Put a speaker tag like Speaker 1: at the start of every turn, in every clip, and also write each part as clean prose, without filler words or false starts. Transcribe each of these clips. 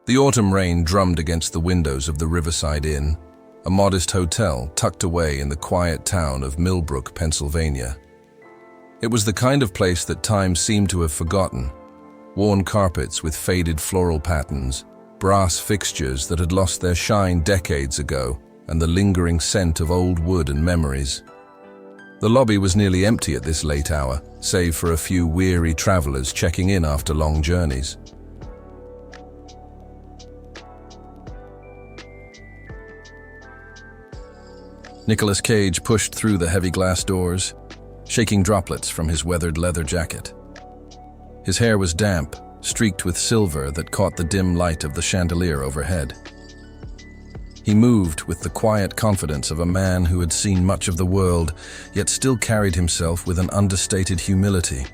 Speaker 1: The autumn rain drummed against the windows of the Riverside Inn, a modest hotel tucked away in the quiet town of Millbrook, Pennsylvania. It was the kind of place that time seemed to have forgotten. Worn carpets with faded floral patterns, brass fixtures that had lost their shine decades ago, and the lingering scent of old wood and memories. The lobby was nearly empty at this late hour, save for a few weary travelers checking in after long journeys. Nicolas Cage pushed through the heavy glass doors, shaking droplets from his weathered leather jacket. His hair was damp, streaked with silver that caught the dim light of the chandelier overhead. He moved with the quiet confidence of a man who had seen much of the world, yet still carried himself with an understated humility.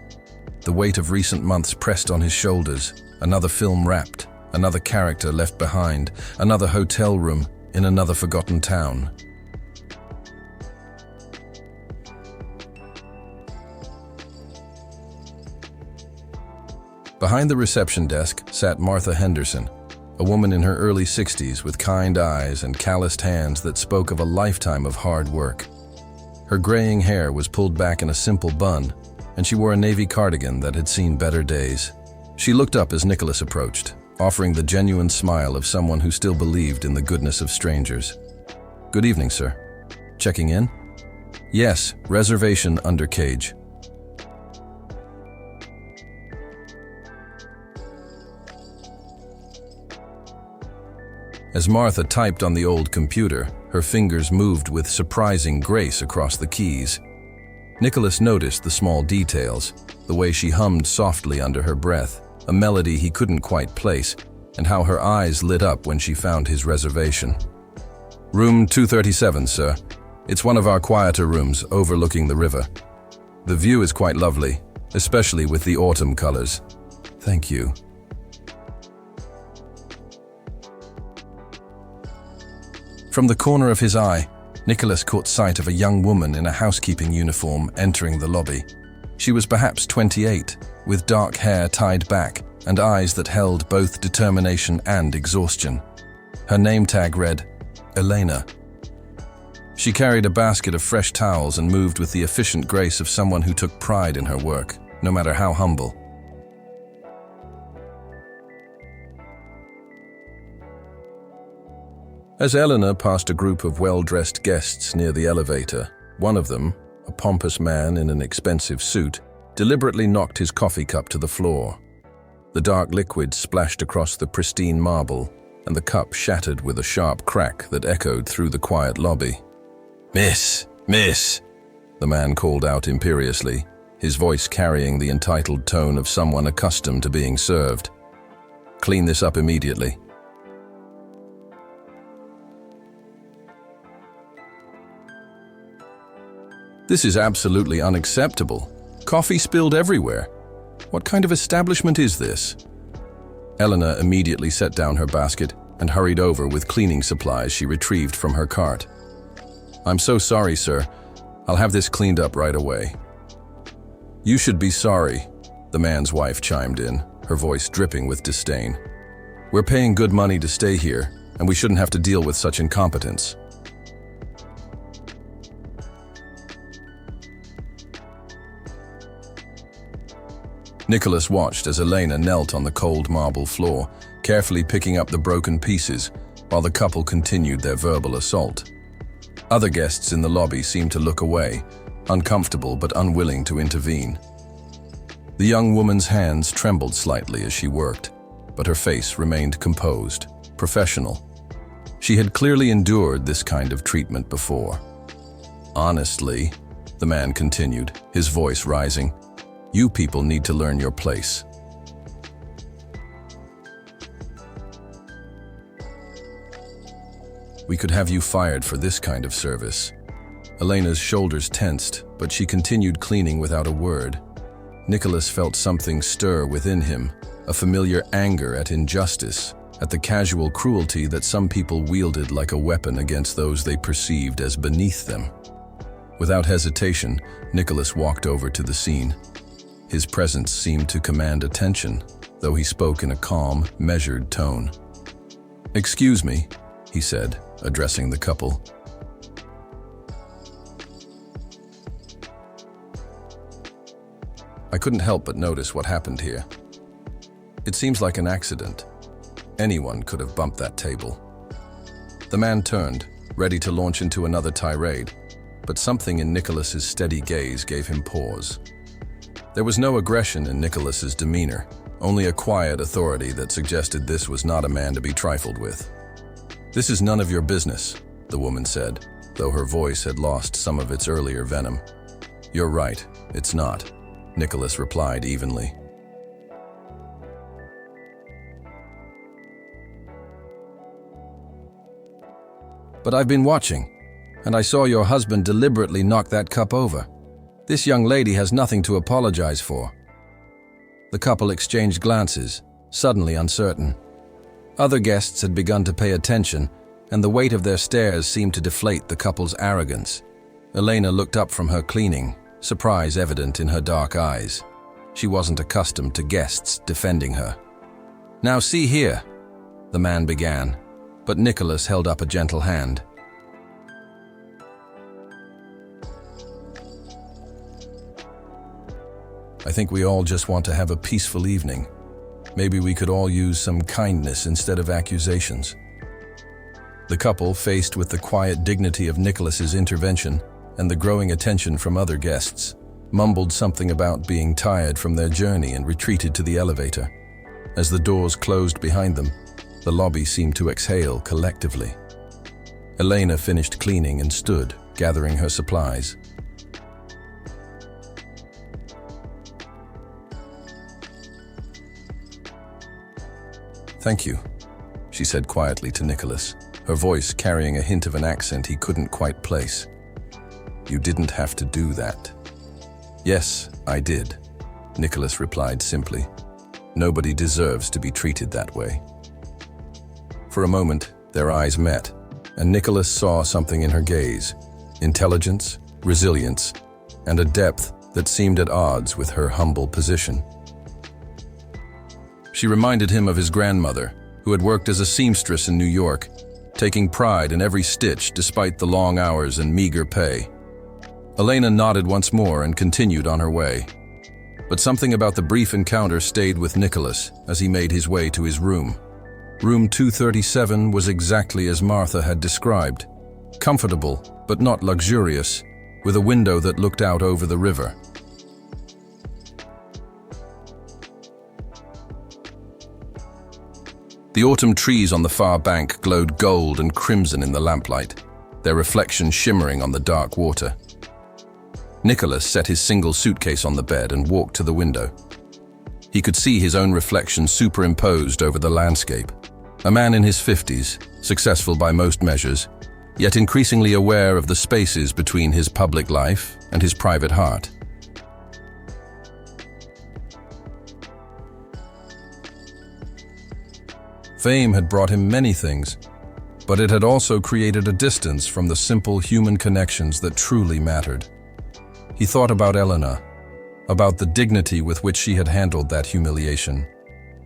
Speaker 1: The weight of recent months pressed on his shoulders, another film wrapped, another character left behind, another hotel room in another forgotten town. Behind the reception desk sat Martha Henderson, a woman in her early 60s with kind eyes and calloused hands that spoke of a lifetime of hard work. Her graying hair was pulled back in a simple bun, and she wore a navy cardigan that had seen better days. She looked up as Nicholas approached, offering the genuine smile of someone who still believed in the goodness of strangers. "Good evening, sir. Checking in?" "Yes, reservation under Cage." As Martha typed on the old computer, her fingers moved with surprising grace across the keys. Nicholas noticed the small details, the way she hummed softly under her breath, a melody he couldn't quite place, and how her eyes lit up when she found his reservation. "Room 237, sir. It's one of our quieter rooms overlooking the river. The view is quite lovely, especially with the autumn colors." "Thank you." From the corner of his eye, Nicholas caught sight of a young woman in a housekeeping uniform entering the lobby. She was perhaps 28, with dark hair tied back and eyes that held both determination and exhaustion. Her name tag read, Elena. She carried a basket of fresh towels and moved with the efficient grace of someone who took pride in her work, no matter how humble. As Eleanor passed a group of well-dressed guests near the elevator, one of them, a pompous man in an expensive suit, deliberately knocked his coffee cup to the floor. The dark liquid splashed across the pristine marble, and the cup shattered with a sharp crack that echoed through the quiet lobby. "Miss! Miss!" the man called out imperiously, his voice carrying the entitled tone of someone accustomed to being served. "Clean this up immediately." "This is absolutely unacceptable. Coffee spilled everywhere. What kind of establishment is this?" Eleanor immediately set down her basket and hurried over with cleaning supplies she retrieved from her cart. "I'm so sorry, sir. I'll have this cleaned up right away." "You should be sorry," the man's wife chimed in, her voice dripping with disdain. "We're paying good money to stay here, and we shouldn't have to deal with such incompetence." Nicholas watched as Elena knelt on the cold marble floor, carefully picking up the broken pieces, while the couple continued their verbal assault. Other guests in the lobby seemed to look away, uncomfortable but unwilling to intervene. The young woman's hands trembled slightly as she worked, but her face remained composed, professional. She had clearly endured this kind of treatment before. "Honestly," the man continued, his voice rising, "you people need to learn your place." "We could have you fired for this kind of service." Elena's shoulders tensed, but she continued cleaning without a word. Nicholas felt something stir within him, a familiar anger at injustice, at the casual cruelty that some people wielded like a weapon against those they perceived as beneath them. Without hesitation, Nicholas walked over to the scene. His presence seemed to command attention, though he spoke in a calm, measured tone. "Excuse me," he said, addressing the couple. I couldn't help but notice what happened here. It seems like an accident. Anyone could have bumped that table. The man turned, ready to launch into another tirade, but something in Nicholas's steady gaze gave him pause. There was no aggression in Nicholas's demeanor, only a quiet authority that suggested this was not a man to be trifled with. "This is none of your business," the woman said, though her voice had lost some of its earlier venom. "You're right, it's not," Nicholas replied evenly. "But I've been watching, and I saw your husband deliberately knock that cup over. This young lady has nothing to apologize for." The couple exchanged glances, suddenly uncertain. Other guests had begun to pay attention, and the weight of their stares seemed to deflate the couple's arrogance. Elena looked up from her cleaning, surprise evident in her dark eyes. She wasn't accustomed to guests defending her. "Now see here," the man began, but Nicholas held up a gentle hand. "I think we all just want to have a peaceful evening. Maybe we could all use some kindness instead of accusations." The couple, faced with the quiet dignity of Nicholas's intervention and the growing attention from other guests, mumbled something about being tired from their journey and retreated to the elevator. As the doors closed behind them, the lobby seemed to exhale collectively. Elena finished cleaning and stood, gathering her supplies. "Thank you," she said quietly to Nicholas, her voice carrying a hint of an accent he couldn't quite place. "You didn't have to do that." "Yes, I did," Nicholas replied simply. "Nobody deserves to be treated that way." For a moment, their eyes met, and Nicholas saw something in her gaze: intelligence, resilience, and a depth that seemed at odds with her humble position. She reminded him of his grandmother, who had worked as a seamstress in New York, taking pride in every stitch despite the long hours and meager pay. Elena nodded once more and continued on her way. But something about the brief encounter stayed with Nicholas as he made his way to his room. Room 237 was exactly as Martha had described: comfortable, but not luxurious, with a window that looked out over the river. The autumn trees on the far bank glowed gold and crimson in the lamplight, their reflection shimmering on the dark water. Nicholas set his single suitcase on the bed and walked to the window. He could see his own reflection superimposed over the landscape. A man in his 50s, successful by most measures, yet increasingly aware of the spaces between his public life and his private heart. Fame had brought him many things, but it had also created a distance from the simple human connections that truly mattered. He thought about Elena, about the dignity with which she had handled that humiliation,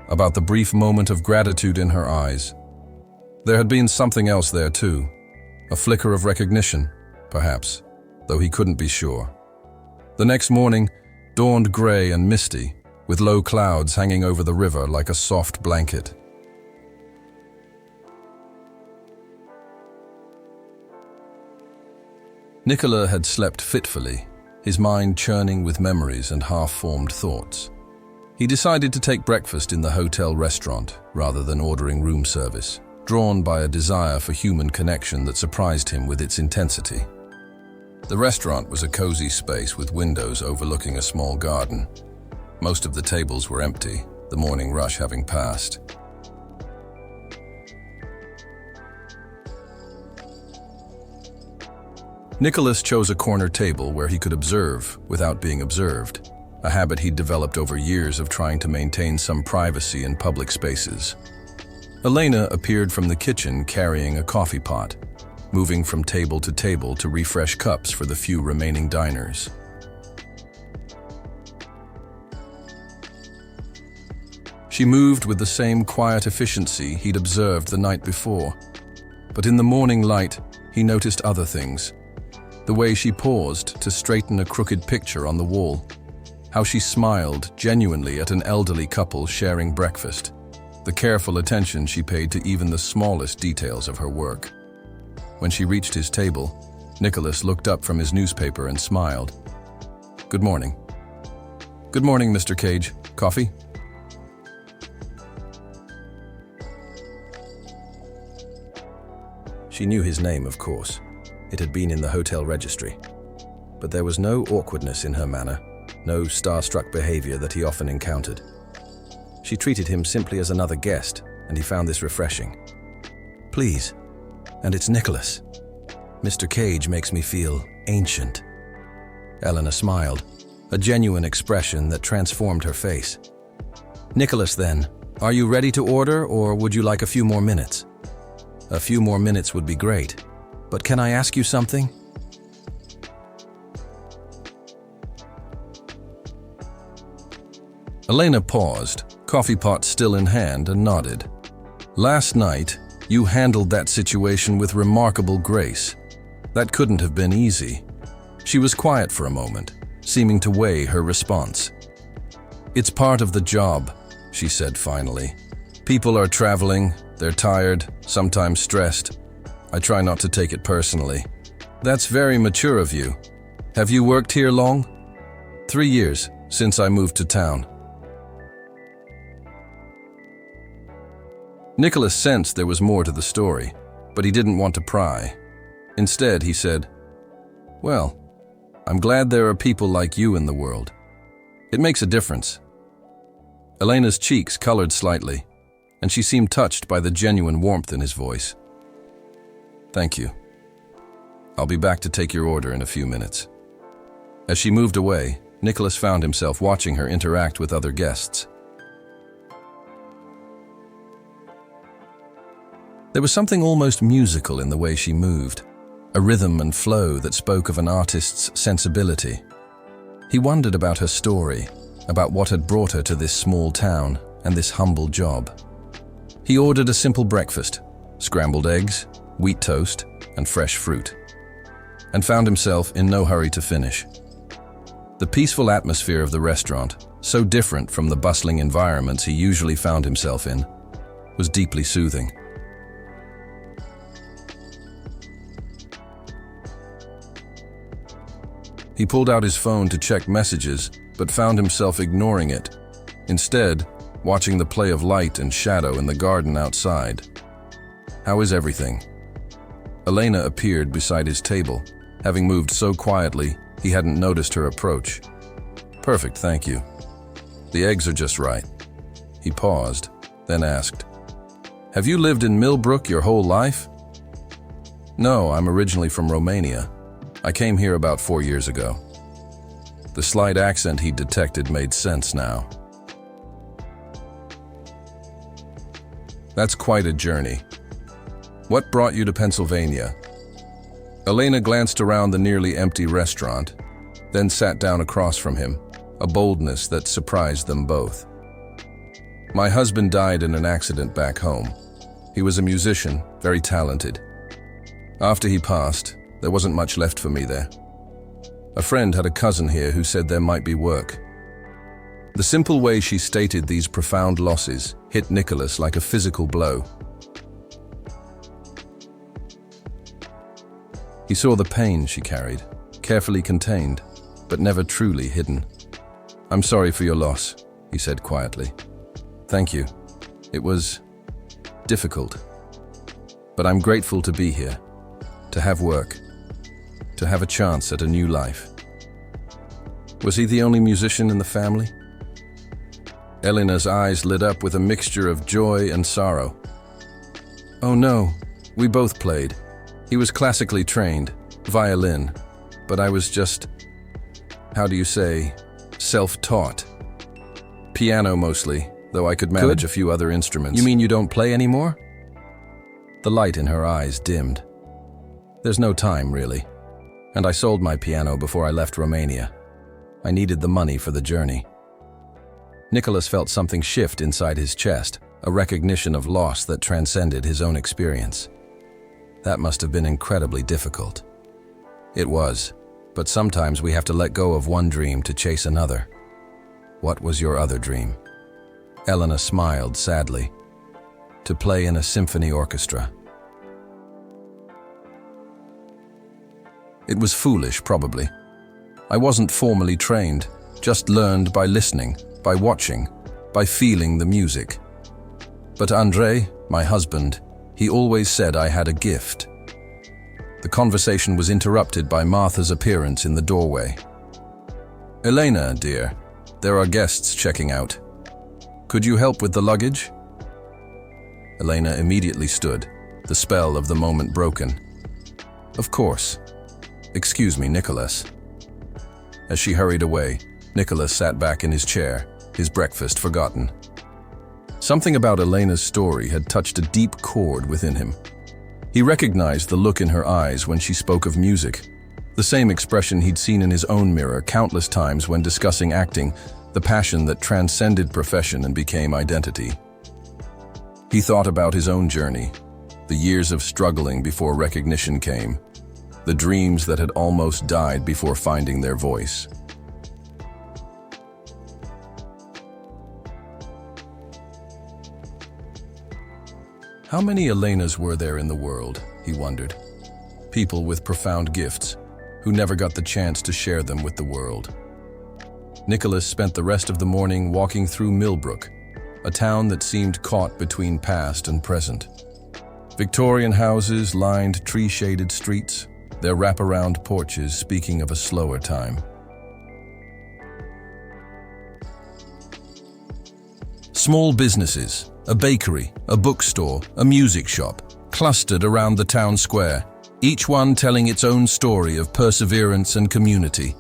Speaker 1: about the brief moment of gratitude in her eyes. There had been something else there too, a flicker of recognition, perhaps, though he couldn't be sure. The next morning dawned gray and misty, with low clouds hanging over the river like a soft blanket. Nicolas had slept fitfully, his mind churning with memories and half-formed thoughts. He decided to take breakfast in the hotel restaurant rather than ordering room service, drawn by a desire for human connection that surprised him with its intensity. The restaurant was a cozy space with windows overlooking a small garden. Most of the tables were empty, the morning rush having passed. Nicholas chose a corner table where he could observe without being observed, a habit he'd developed over years of trying to maintain some privacy in public spaces. Elena appeared from the kitchen carrying a coffee pot, moving from table to refresh cups for the few remaining diners. She moved with the same quiet efficiency he'd observed the night before. But in the morning light, he noticed other things. The way she paused to straighten a crooked picture on the wall. How she smiled genuinely at an elderly couple sharing breakfast. The careful attention she paid to even the smallest details of her work. When she reached his table, Nicholas looked up from his newspaper and smiled. "Good morning." "Good morning, Mr. Cage. Coffee?" She knew his name, of course. It had been in the hotel registry. But there was no awkwardness in her manner, no starstruck behavior that he often encountered. She treated him simply as another guest, and he found this refreshing. "Please. And it's Nicholas. Mr. Cage makes me feel ancient." Elena smiled, a genuine expression that transformed her face. "Nicholas, then, are you ready to order, or would you like a few more minutes?" "A few more minutes would be great. But can I ask you something?" Elena paused, coffee pot still in hand, and nodded. "Last night, you handled that situation with remarkable grace. That couldn't have been easy." She was quiet for a moment, seeming to weigh her response. "It's part of the job," she said finally. "People are traveling, they're tired, sometimes stressed. I try not to take it personally." "That's very mature of you. Have you worked here long?" 3 years, since I moved to town." Nicholas sensed there was more to the story, but he didn't want to pry. Instead, he said, "Well, I'm glad there are people like you in the world. It makes a difference." Elena's cheeks colored slightly, and she seemed touched by the genuine warmth in his voice. "Thank you. I'll be back to take your order in a few minutes." As she moved away, Nicholas found himself watching her interact with other guests. There was something almost musical in the way she moved, a rhythm and flow that spoke of an artist's sensibility. He wondered about her story, about what had brought her to this small town and this humble job. He ordered a simple breakfast, scrambled eggs, wheat toast, and fresh fruit, and found himself in no hurry to finish. The peaceful atmosphere of the restaurant, so different from the bustling environments he usually found himself in, was deeply soothing. He pulled out his phone to check messages, but found himself ignoring it, instead watching the play of light and shadow in the garden outside. "How is everything?" Elena appeared beside his table, having moved so quietly he hadn't noticed her approach. "Perfect, thank you. The eggs are just right." He paused, then asked, "Have you lived in Millbrook your whole life?" "No, I'm originally from Romania. I came here about 4 years ago." The slight accent he detected made sense now. "That's quite a journey. What brought you to Pennsylvania?" Elena glanced around the nearly empty restaurant, then sat down across from him, a boldness that surprised them both. "My husband died in an accident back home. He was a musician, very talented. After he passed, there wasn't much left for me there. A friend had a cousin here who said there might be work." The simple way she stated these profound losses hit Nicholas like a physical blow. He saw the pain she carried, carefully contained, but never truly hidden. "I'm sorry for your loss," he said quietly. "Thank you. It was difficult. But I'm grateful to be here, to have work, to have a chance at a new life." Was he the only musician in the family? Elena's eyes lit up with a mixture of joy and sorrow. "Oh no, we both played. He was classically trained, violin, but I was just, how do you say, self-taught. Piano mostly, though I could manage a few other instruments." "You mean you don't play anymore?" The light in her eyes dimmed. "There's no time, really. And I sold my piano before I left Romania. I needed the money for the journey." Nicholas felt something shift inside his chest, a recognition of loss that transcended his own experience. That must have been incredibly difficult. It was, but sometimes we have to let go of one dream to chase another. What was your other dream? Elena smiled sadly. To play in a symphony orchestra. It was foolish, probably. I wasn't formally trained, just learned by listening, by watching, by feeling the music. But André, my husband, he always said I had a gift. The conversation was interrupted by Martha's appearance in the doorway. Elena, dear, there are guests checking out. Could you help with the luggage? Elena immediately stood, the spell of the moment broken. Of course. Excuse me, Nicholas. As she hurried away, Nicholas sat back in his chair, his breakfast forgotten. Something about Elena's story had touched a deep chord within him. He recognized the look in her eyes when she spoke of music, the same expression he'd seen in his own mirror countless times when discussing acting, the passion that transcended profession and became identity. He thought about his own journey, the years of struggling before recognition came, the dreams that had almost died before finding their voice. How many Elenas were there in the world, he wondered. People with profound gifts, who never got the chance to share them with the world. Nicholas spent the rest of the morning walking through Millbrook, a town that seemed caught between past and present. Victorian houses lined tree-shaded streets, their wraparound porches speaking of a slower time. Small businesses, a bakery, a bookstore, a music shop, clustered around the town square, each one telling its own story of perseverance and community.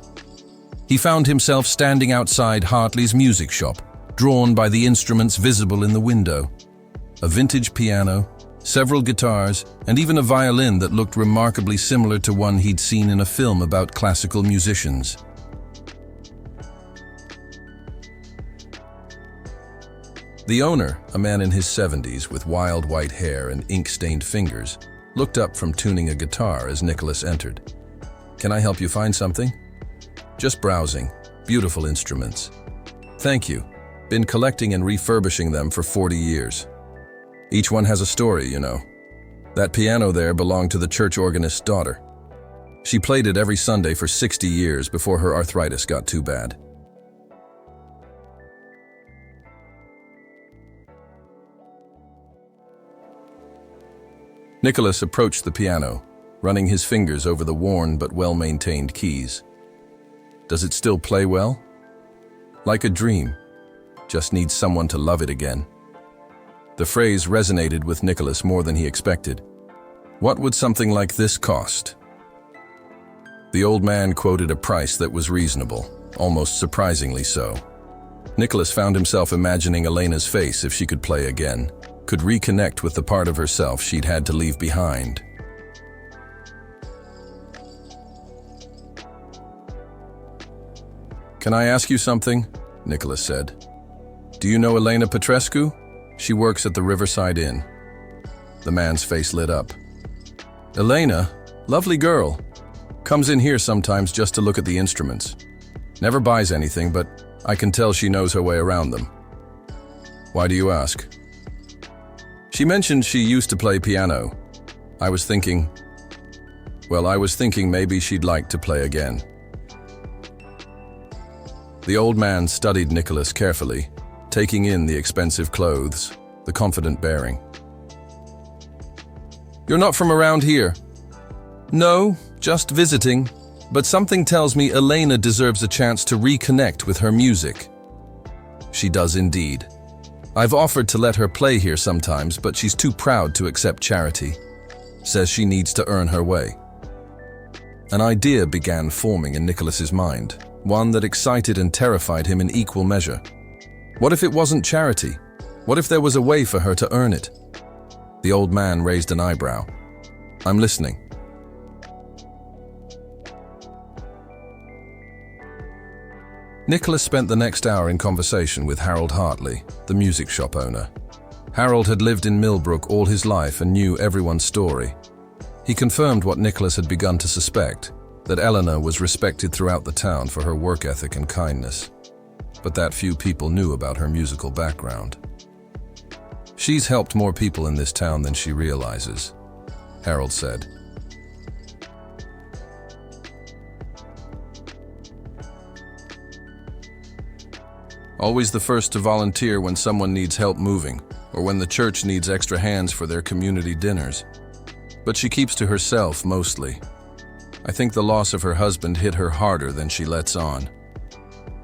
Speaker 1: He found himself standing outside Hartley's music shop, drawn by the instruments visible in the window. A vintage piano, several guitars, and even a violin that looked remarkably similar to one he'd seen in a film about classical musicians. The owner, a man in his 70s with wild white hair and ink-stained fingers, looked up from tuning a guitar as Nicholas entered. "Can I help you find something?" "Just browsing. Beautiful instruments." "Thank you. Been collecting and refurbishing them for 40 years. Each one has a story, you know. That piano there belonged to the church organist's daughter. She played it every Sunday for 60 years before her arthritis got too bad." Nicholas approached the piano, running his fingers over the worn but well-maintained keys. "Does it still play well?" "Like a dream. Just needs someone to love it again." The phrase resonated with Nicholas more than he expected. What would something like this cost? The old man quoted a price that was reasonable, almost surprisingly so. Nicholas found himself imagining Elena's face if she could play again, could reconnect with the part of herself she'd had to leave behind. "Can I ask you something?" Nicholas said. "Do you know Elena Petrescu? She works at the Riverside Inn." The man's face lit up. "Elena? Lovely girl. Comes in here sometimes just to look at the instruments. Never buys anything, but I can tell she knows her way around them." "Why do you ask?" "She mentioned she used to play piano. I was thinking maybe she'd like to play again." The old man studied Nicholas carefully, taking in the expensive clothes, the confident bearing. "You're not from around here?" "No, just visiting, but something tells me Elena deserves a chance to reconnect with her music." "She does indeed. I've offered to let her play here sometimes, but she's too proud to accept charity. Says she needs to earn her way." An idea began forming in Nicholas's mind, one that excited and terrified him in equal measure. What if it wasn't charity? What if there was a way for her to earn it? The old man raised an eyebrow. "I'm listening." Nicholas spent the next hour in conversation with Harold Hartley, the music shop owner. Harold had lived in Millbrook all his life and knew everyone's story. He confirmed what Nicholas had begun to suspect, that Eleanor was respected throughout the town for her work ethic and kindness, but that few people knew about her musical background. "She's helped more people in this town than she realizes," Harold said. "Always the first to volunteer when someone needs help moving, or when the church needs extra hands for their community dinners. But she keeps to herself mostly. I think the loss of her husband hit her harder than she lets on."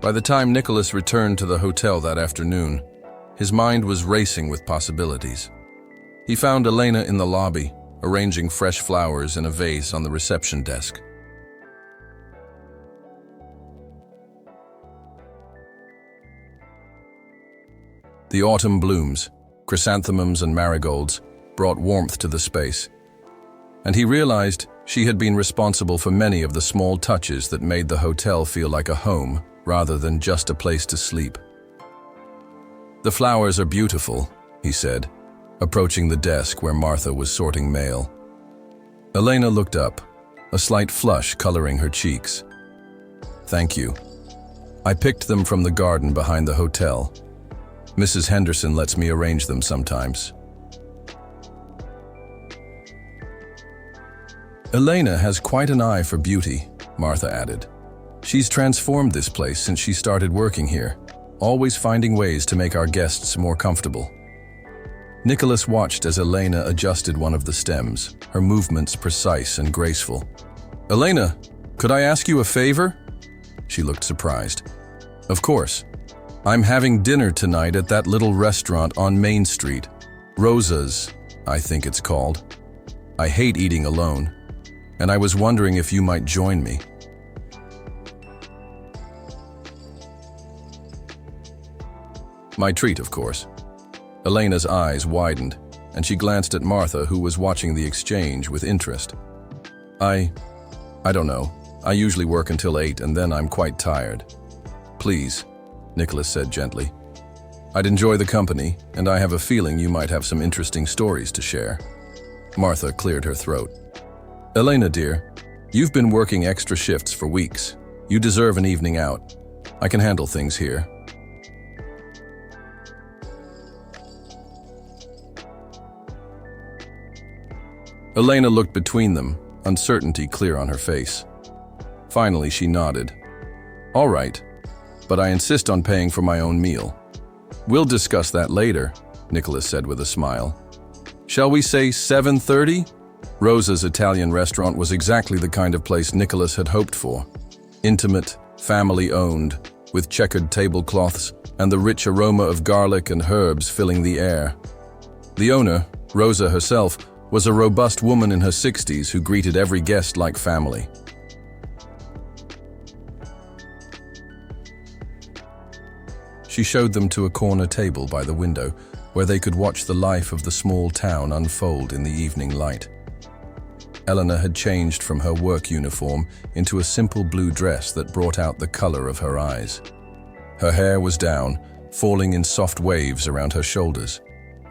Speaker 1: By the time Nicholas returned to the hotel that afternoon, his mind was racing with possibilities. He found Elena in the lobby, arranging fresh flowers in a vase on the reception desk. The autumn blooms, chrysanthemums and marigolds, brought warmth to the space, and he realized she had been responsible for many of the small touches that made the hotel feel like a home rather than just a place to sleep. "The flowers are beautiful," he said, approaching the desk where Martha was sorting mail. Elena looked up, a slight flush coloring her cheeks. "Thank you. I picked them from the garden behind the hotel. Mrs. Henderson lets me arrange them sometimes." "Elena has quite an eye for beauty," Martha added. "She's transformed this place since she started working here, always finding ways to make our guests more comfortable." Nicholas watched as Elena adjusted one of the stems, her movements precise and graceful. "Elena, could I ask you a favor?" She looked surprised. "Of course. I'm having dinner tonight at that little restaurant on Main Street. Rosa's, I think it's called. I hate eating alone, and I was wondering if you might join me." "My treat, of course." Elena's eyes widened, and she glanced at Martha, who was watching the exchange with interest. I don't know. I usually work until 8 and then I'm quite tired." "Please," Nicholas said gently. "I'd enjoy the company, and I have a feeling you might have some interesting stories to share." Martha cleared her throat. "Elena, dear, you've been working extra shifts for weeks. You deserve an evening out. I can handle things here." Elena looked between them, uncertainty clear on her face. Finally, she nodded. "All right, but I insist on paying for my own meal." "We'll discuss that later," Nicholas said with a smile. "Shall we say 7:30? Rosa's Italian restaurant was exactly the kind of place Nicholas had hoped for. Intimate, family-owned, with checkered tablecloths and the rich aroma of garlic and herbs filling the air. The owner, Rosa herself, was a robust woman in her 60s who greeted every guest like family. She showed them to a corner table by the window, where they could watch the life of the small town unfold in the evening light. Eleanor had changed from her work uniform into a simple blue dress that brought out the color of her eyes. Her hair was down, falling in soft waves around her shoulders,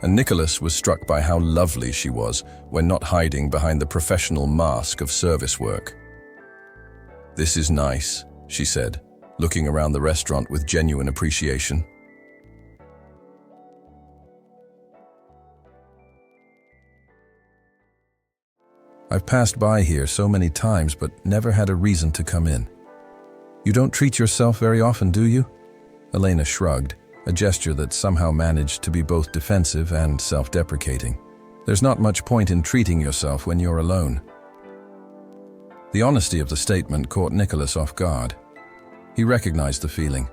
Speaker 1: and Nicholas was struck by how lovely she was when not hiding behind the professional mask of service work. "This is nice," she said, looking around the restaurant with genuine appreciation. "I've passed by here so many times but never had a reason to come in." "You don't treat yourself very often, do you?" Elena shrugged, a gesture that somehow managed to be both defensive and self-deprecating. "There's not much point in treating yourself when you're alone." The honesty of the statement caught Nicholas off guard. He recognized the feeling,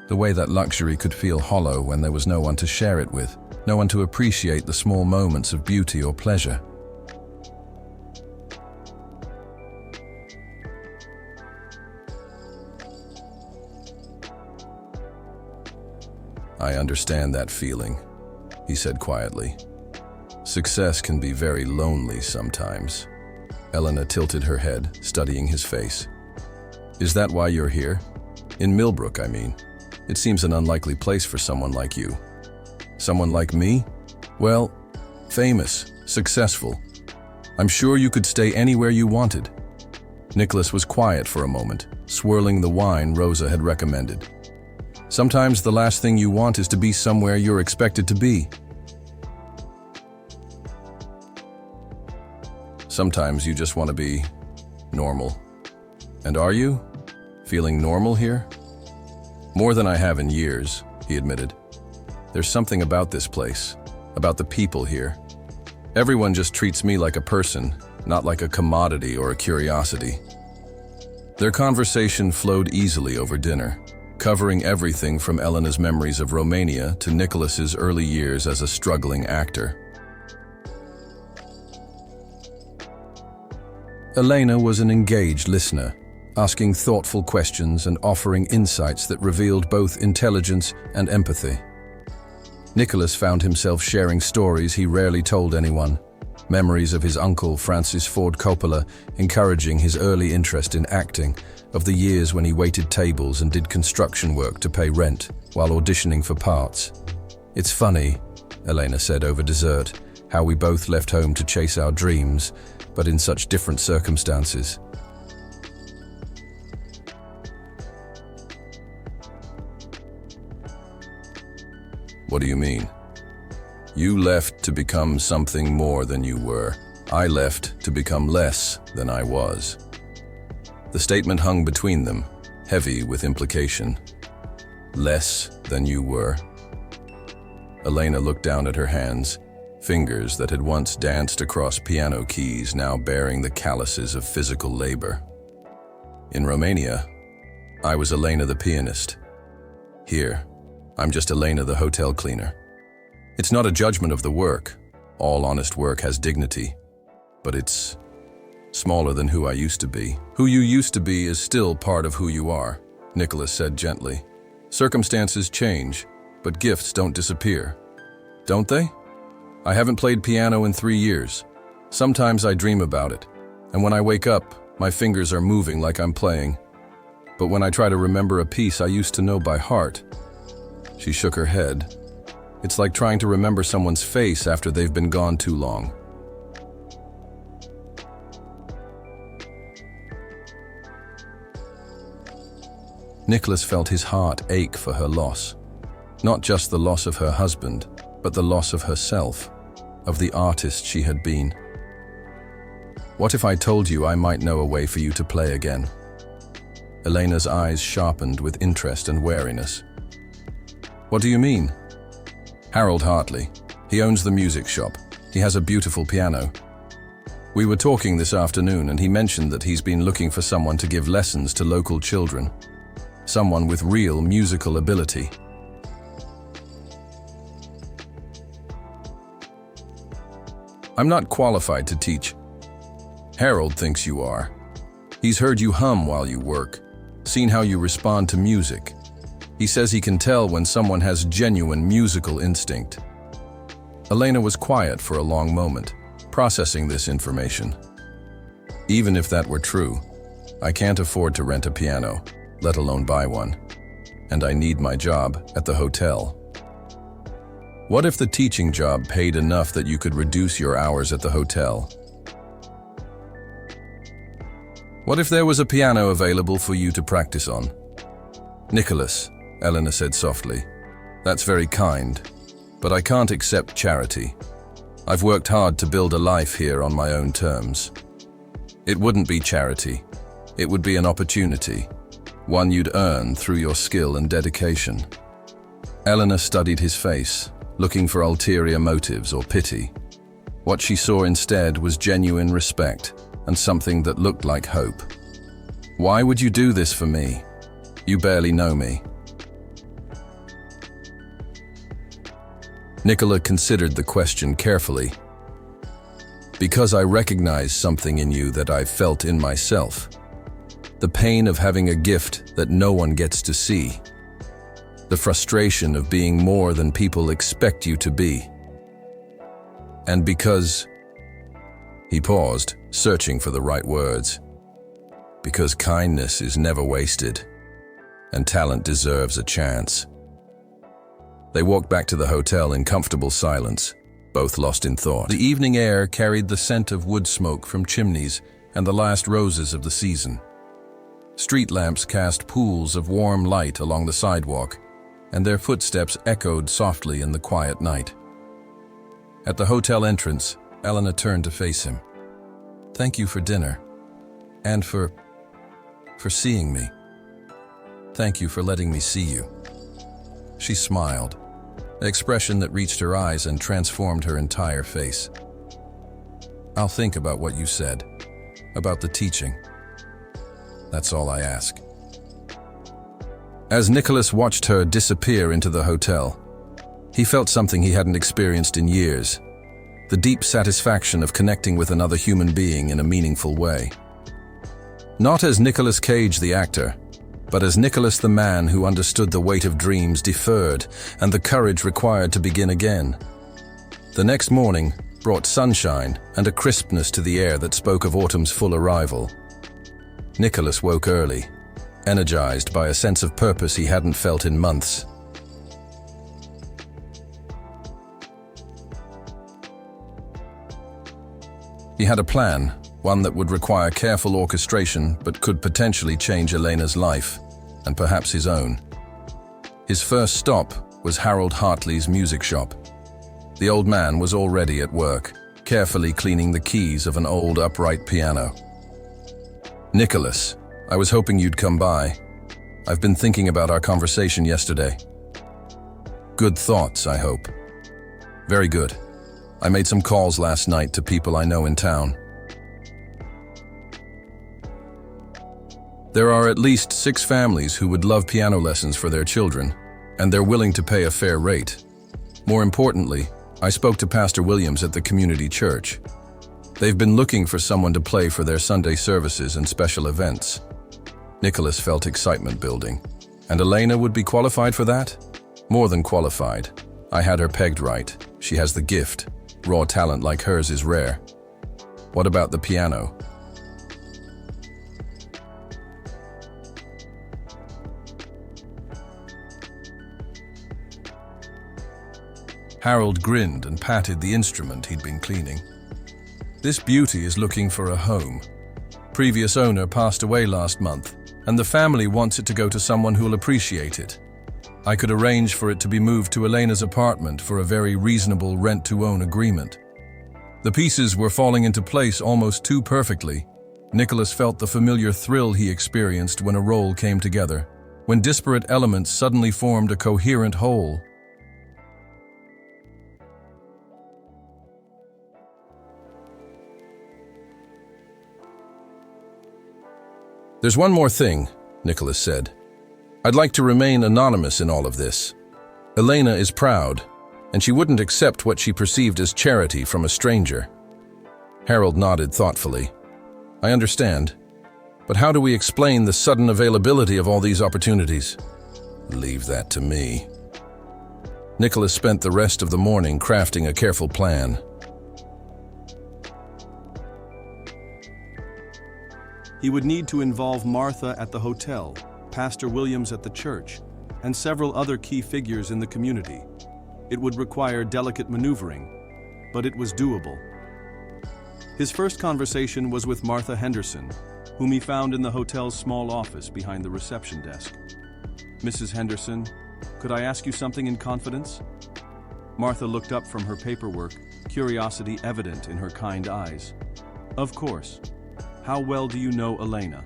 Speaker 1: the way that luxury could feel hollow when there was no one to share it with, no one to appreciate the small moments of beauty or pleasure. "I understand that feeling," he said quietly. "Success can be very lonely sometimes." Elena tilted her head, studying his face. "Is that why you're here?" In Millbrook, I mean. It seems an unlikely place for someone like you. Someone like me? Well, famous, successful. I'm sure you could stay anywhere you wanted. Nicholas was quiet for a moment, swirling the wine Rosa had recommended. Sometimes the last thing you want is to be somewhere you're expected to be. Sometimes you just want to be normal. And are you? Feeling normal here? More than I have in years, he admitted. There's something about this place, about the people here. Everyone just treats me like a person, not like a commodity or a curiosity. Their conversation flowed easily over dinner, covering everything from Elena's memories of Romania to Nicholas's early years as a struggling actor. Elena was an engaged listener, asking thoughtful questions and offering insights that revealed both intelligence and empathy. Nicholas found himself sharing stories he rarely told anyone, memories of his uncle Francis Ford Coppola encouraging his early interest in acting, of the years when he waited tables and did construction work to pay rent while auditioning for parts. "It's funny," Elena said over dessert, "how we both left home to chase our dreams, but in such different circumstances." What do you mean? You left to become something more than you were. I left to become less than I was. The statement hung between them, heavy with implication. Less than you were. Elena looked down at her hands, fingers that had once danced across piano keys now bearing the calluses of physical labor. In Romania, I was Elena the pianist. Here, I'm just Elena the hotel cleaner. It's not a judgment of the work. All honest work has dignity. But it's smaller than who I used to be. Who you used to be is still part of who you are, Nicholas said gently. Circumstances change, but gifts don't disappear. Don't they? I haven't played piano in 3 years. Sometimes I dream about it, and when I wake up, my fingers are moving like I'm playing. But when I try to remember a piece I used to know by heart, she shook her head. It's like trying to remember someone's face after they've been gone too long. Nicholas felt his heart ache for her loss. Not just the loss of her husband, but the loss of herself, of the artist she had been. What if I told you I might know a way for you to play again? Elena's eyes sharpened with interest and wariness. What do you mean? Harold Hartley. He owns the music shop. He has a beautiful piano. We were talking this afternoon and he mentioned that he's been looking for someone to give lessons to local children. Someone with real musical ability. I'm not qualified to teach. Harold thinks you are. He's heard you hum while you work, seen how you respond to music. He says he can tell when someone has genuine musical instinct. Elena was quiet for a long moment, processing this information. Even if that were true, I can't afford to rent a piano, let alone buy one. And I need my job at the hotel. What if the teaching job paid enough that you could reduce your hours at the hotel? What if there was a piano available for you to practice on? Nicholas, Elena said softly, that's very kind, but I can't accept charity. I've worked hard to build a life here on my own terms. It wouldn't be charity. It would be an opportunity, one you'd earn through your skill and dedication. Elena studied his face, looking for ulterior motives or pity. What she saw instead was genuine respect and something that looked like hope. Why would you do this for me? You barely know me. Nicola considered the question carefully. Because I recognize something in you that I've felt in myself. The pain of having a gift that no one gets to see. The frustration of being more than people expect you to be. And because... He paused, searching for the right words. Because kindness is never wasted. and talent deserves a chance. They walked back to the hotel in comfortable silence, both lost in thought. The evening air carried the scent of wood smoke from chimneys and the last roses of the season. Street lamps cast pools of warm light along the sidewalk, and their footsteps echoed softly in the quiet night. At the hotel entrance, Elena turned to face him. "Thank you for dinner, and for seeing me. Thank you for letting me see you." She smiled, an expression that reached her eyes and transformed her entire face. "I'll think about what you said, about the teaching. That's all I ask." As Nicholas watched her disappear into the hotel, he felt something he hadn't experienced in years, the deep satisfaction of connecting with another human being in a meaningful way. Not as Nicolas Cage the actor, but as Nicholas the man who understood the weight of dreams deferred and the courage required to begin again. The next morning brought sunshine and a crispness to the air that spoke of autumn's full arrival. Nicholas woke early, energized by a sense of purpose he hadn't felt in months. He had a plan, one that would require careful orchestration but could potentially change Elena's life, and perhaps his own. His first stop was Harold Hartley's music shop. The old man was already at work, carefully cleaning the keys of an old upright piano. "Nicholas, I was hoping you'd come by. I've been thinking about our conversation yesterday." "Good thoughts, I hope." "Very good. I made some calls last night to people I know in town. There are at least 6 families who would love piano lessons for their children, and they're willing to pay a fair rate. More importantly, I spoke to Pastor Williams at the community church. They've been looking for someone to play for their Sunday services and special events." Nicholas felt excitement building. "And Elena would be qualified for that?" "More than qualified. I had her pegged right. She has the gift. Raw talent like hers is rare." "What about the piano?" Harold grinned and patted the instrument he'd been cleaning. "This beauty is looking for a home. Previous owner passed away last month, and the family wants it to go to someone who'll appreciate it. I could arrange for it to be moved to Elena's apartment for a very reasonable rent-to-own agreement." The pieces were falling into place almost too perfectly. Nicholas felt the familiar thrill he experienced when a role came together, when disparate elements suddenly formed a coherent whole. "There's one more thing," Nicholas said. "I'd like to remain anonymous in all of this. Elena is proud, and she wouldn't accept what she perceived as charity from a stranger." Harold nodded thoughtfully. "I understand. But how do we explain the sudden availability of all these opportunities?" "Leave that to me." Nicholas spent the rest of the morning crafting a careful plan.
Speaker 2: He would need to involve Martha at the hotel, Pastor Williams at the church, and several other key figures in the community. It would require delicate maneuvering, but it was doable. His first conversation was with Martha Henderson, whom he found in the hotel's small office behind the reception desk. "Mrs. Henderson, could I ask you something in confidence?" Martha looked up from her paperwork, curiosity evident in her kind eyes. "Of course. How well do you know Elena?"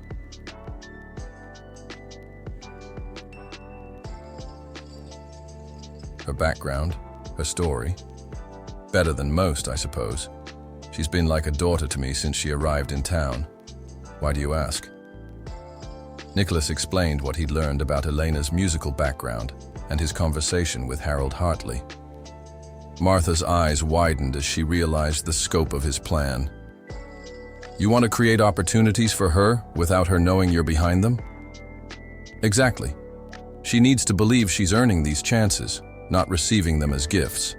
Speaker 1: "Her background, her story. Better than most, I suppose. She's been like a daughter to me since she arrived in town. Why do you ask?" Nicholas explained what he'd learned about Elena's musical background and his conversation with Harold Hartley. Martha's eyes widened as she realized the scope of his plan. "You want to create opportunities for her without her knowing you're behind them?" "Exactly. She needs to believe she's earning these chances, not receiving them as gifts."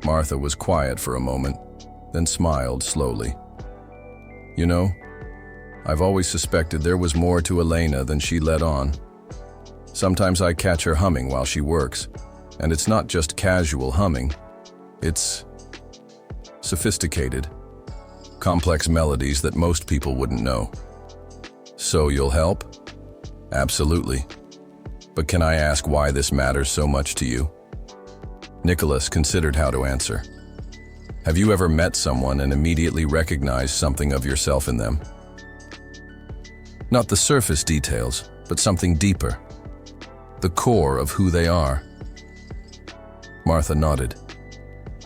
Speaker 1: Martha was quiet for a moment, then smiled slowly. You know, I've always suspected there was more to Elena than she let on. Sometimes I catch her humming while she works, and it's not just casual humming. It's sophisticated, complex melodies that most people wouldn't know. So you'll help? Absolutely. But can I ask why this matters so much to you? Nicholas considered how to answer. Have you ever met someone and immediately recognized something of yourself in them? Not the surface details, but something deeper. The core of who they are. Martha nodded.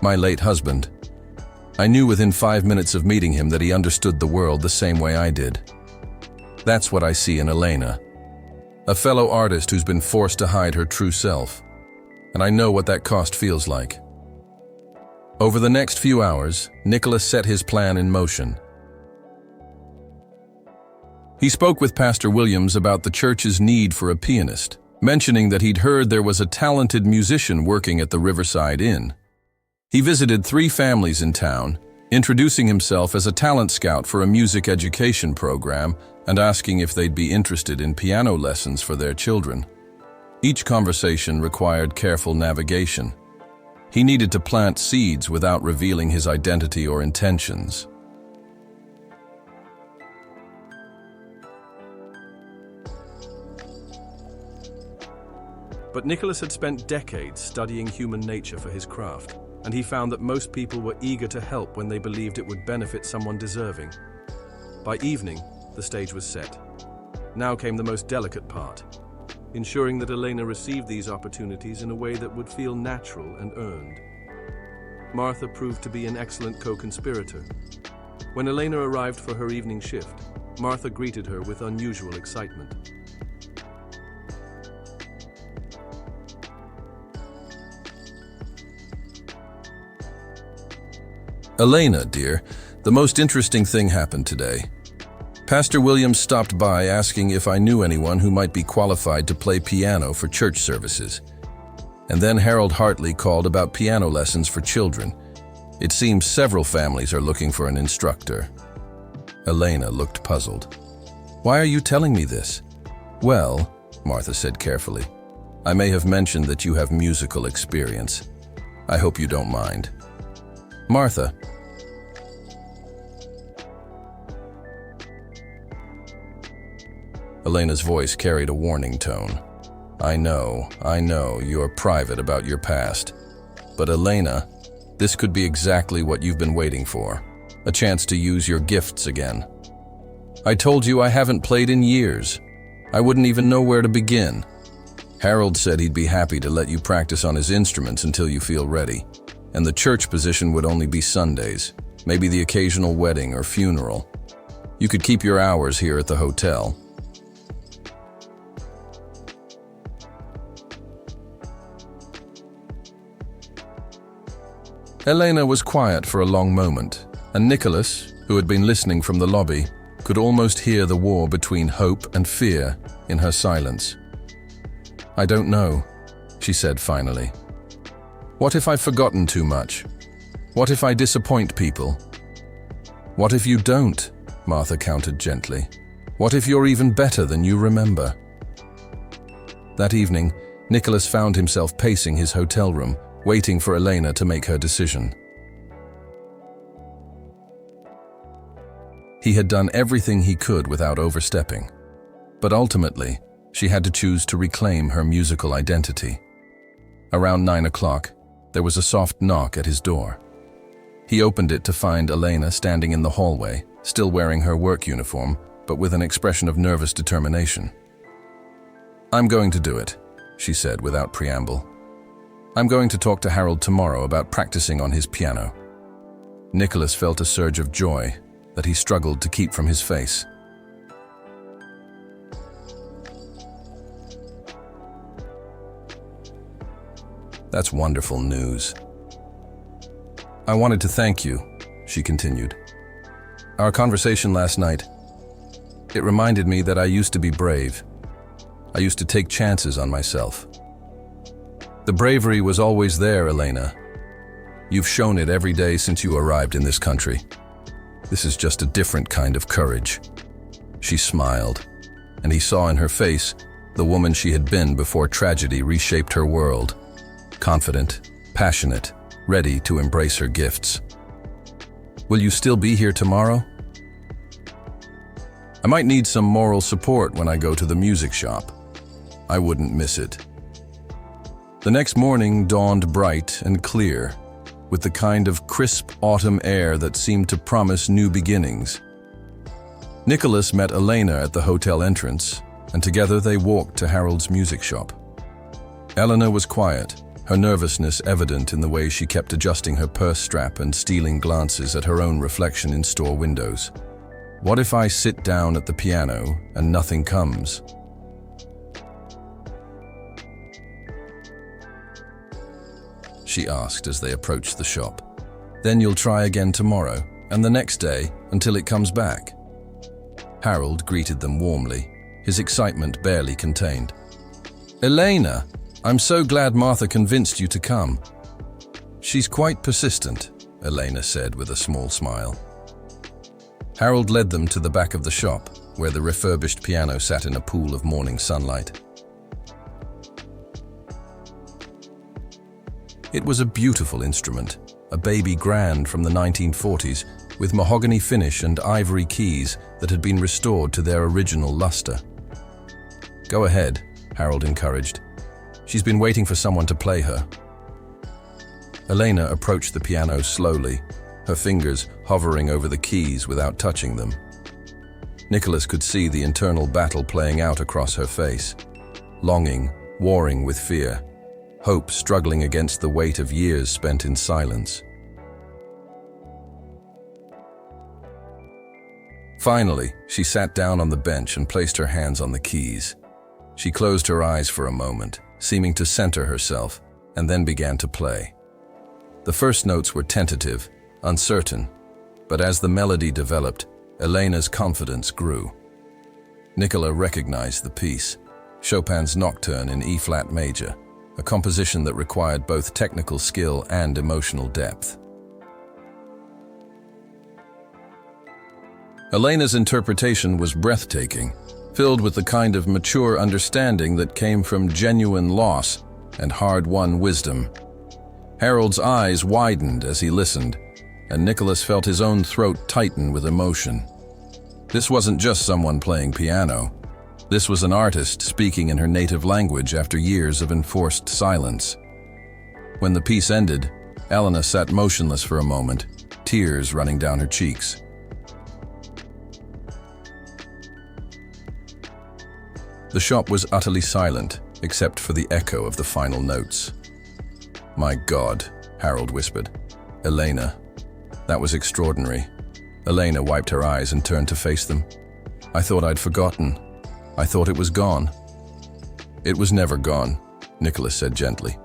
Speaker 1: My late husband. I knew within 5 minutes of meeting him that he understood the world the same way I did. That's what I see in Elena. A fellow artist who's been forced to hide her true self. And I know what that cost feels like. Over the next few hours, Nicholas set his plan in motion. He spoke with Pastor Williams about the church's need for a pianist, mentioning that he'd heard there was a talented musician working at the Riverside Inn. He visited 3 families in town, introducing himself as a talent scout for a music education program and asking if they'd be interested in piano lessons for their children. Each conversation required careful navigation. He needed to plant seeds without revealing his identity or intentions.
Speaker 2: But Nicholas had spent decades studying human nature for his craft, and he found that most people were eager to help when they believed it would benefit someone deserving. By evening, the stage was set. Now came the most delicate part, ensuring that Elena received these opportunities in a way that would feel natural and earned. Martha proved to be an excellent co-conspirator. When Elena arrived for her evening shift, Martha greeted her with unusual excitement.
Speaker 1: Elena, dear, the most interesting thing happened today. Pastor Williams stopped by asking if I knew anyone who might be qualified to play piano for church services. And then Harold Hartley called about piano lessons for children. It seems several families are looking for an instructor. Elena looked puzzled. Why are you telling me this? Well, Martha said carefully, I may have mentioned that you have musical experience. I hope you don't mind. Martha. Elena's voice carried a warning tone. I know, you're private about your past. But Elena, this could be exactly what you've been waiting for. A chance to use your gifts again. I told you I haven't played in years. I wouldn't even know where to begin. Harold said he'd be happy to let you practice on his instruments until you feel ready. And the church position would only be Sundays, maybe the occasional wedding or funeral. You could keep your hours here at the hotel. Elena was quiet for a long moment, and Nicholas, who had been listening from the lobby, could almost hear the war between hope and fear in her silence. I don't know, she said finally. What if I've forgotten too much? What if I disappoint people? What if you don't? Martha countered gently. What if you're even better than you remember? That evening, Nicholas found himself pacing his hotel room, waiting for Elena to make her decision. He had done everything he could without overstepping, but ultimately, she had to choose to reclaim her musical identity. Around 9 o'clock, there was a soft knock at his door. He opened it to find Elena standing in the hallway, still wearing her work uniform, but with an expression of nervous determination. I'm going to do it, she said without preamble. I'm going to talk to Harold tomorrow about practicing on his piano. Nicholas felt a surge of joy that he struggled to keep from his face. That's wonderful news. I wanted to thank you, she continued. Our conversation last night, it reminded me that I used to be brave. I used to take chances on myself. The bravery was always there, Elena. You've shown it every day since you arrived in this country. This is just a different kind of courage. She smiled, and he saw in her face the woman she had been before tragedy reshaped her world. Confident, passionate, ready to embrace her gifts. Will you still be here tomorrow? I might need some moral support when I go to the music shop. I wouldn't miss it. The next morning dawned bright and clear, with the kind of crisp autumn air that seemed to promise new beginnings. Nicholas met Elena at the hotel entrance, and together they walked to Harold's music shop. Elena was quiet, her nervousness evident in the way she kept adjusting her purse strap and stealing glances at her own reflection in store windows. What if I sit down at the piano and nothing comes? She asked as they approached the shop. Then you'll try again tomorrow, and the next day, until it comes back. Harold greeted them warmly, his excitement barely contained. Elena, I'm so glad Martha convinced you to come. She's quite persistent, Elena said with a small smile. Harold led them to the back of the shop, where the refurbished piano sat in a pool of morning sunlight. It was a beautiful instrument, a baby grand from the 1940s, with mahogany finish and ivory keys that had been restored to their original luster. Go ahead, Harold encouraged. She's been waiting for someone to play her. Elena approached the piano slowly, her fingers hovering over the keys without touching them. Nicholas could see the internal battle playing out across her face. Longing, warring with fear. Hope struggling against the weight of years spent in silence. Finally, she sat down on the bench and placed her hands on the keys. She closed her eyes for a moment, seeming to center herself, and then began to play. The first notes were tentative, uncertain, but as the melody developed, Elena's confidence grew. Nicolas recognized the piece, Chopin's Nocturne in E-flat major, a composition that required both technical skill and emotional depth. Elena's interpretation was breathtaking, filled with the kind of mature understanding that came from genuine loss and hard-won wisdom. Harold's eyes widened as he listened, and Nicholas felt his own throat tighten with emotion. This wasn't just someone playing piano. This was an artist speaking in her native language after years of enforced silence. When the piece ended, Elena sat motionless for a moment, tears running down her cheeks. The shop was utterly silent, except for the echo of the final notes. My God, Harold whispered. Elena. That was extraordinary. Elena wiped her eyes and turned to face them. I thought I'd forgotten. I thought it was gone. It was never gone, Nicholas said gently.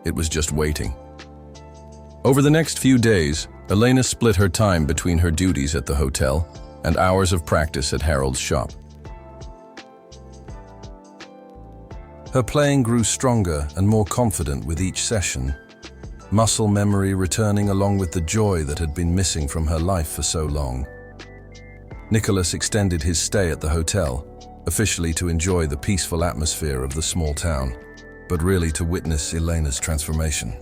Speaker 1: It was just waiting. Over the next few days, Elena split her time between her duties at the hotel and hours of practice at Harold's shop. Her playing grew stronger and more confident with each session, muscle memory returning along with the joy that had been missing from her life for so long. Nicholas extended his stay at the hotel, officially to enjoy the peaceful atmosphere of the small town, but really to witness Elena's transformation.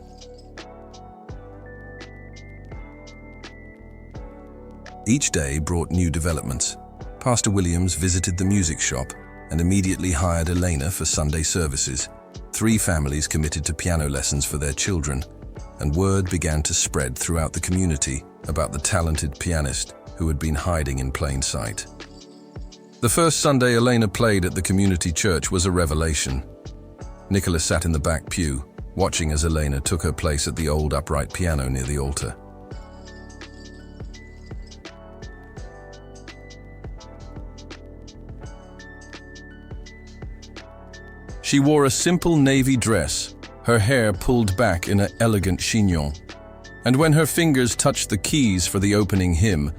Speaker 1: Each day brought new developments. Pastor Williams visited the music shop and immediately hired Elena for Sunday services. 3 families committed to piano lessons for their children, and word began to spread throughout the community about the talented pianist who had been hiding in plain sight. The first Sunday Elena played at the community church was a revelation. Nicholas sat in the back pew, watching as Elena took her place at the old upright piano near the altar. She wore a simple navy dress, her hair pulled back in an elegant chignon. And when her fingers touched the keys for the opening hymn,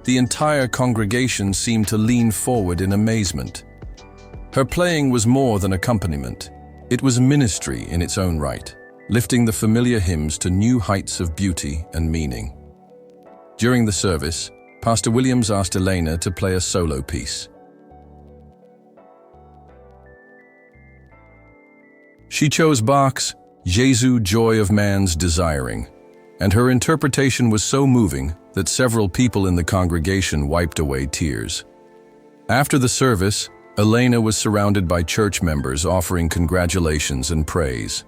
Speaker 1: the entire congregation seemed to lean forward in amazement. Her playing was more than accompaniment. It was ministry in its own right, lifting the familiar hymns to new heights of beauty and meaning. During the service, Pastor Williams asked Elena to play a solo piece. She chose Bach's Jesu, Joy of Man's Desiring, and her interpretation was so moving that several people in the congregation wiped away tears. After the service, Elena was surrounded by church members offering congratulations and praise.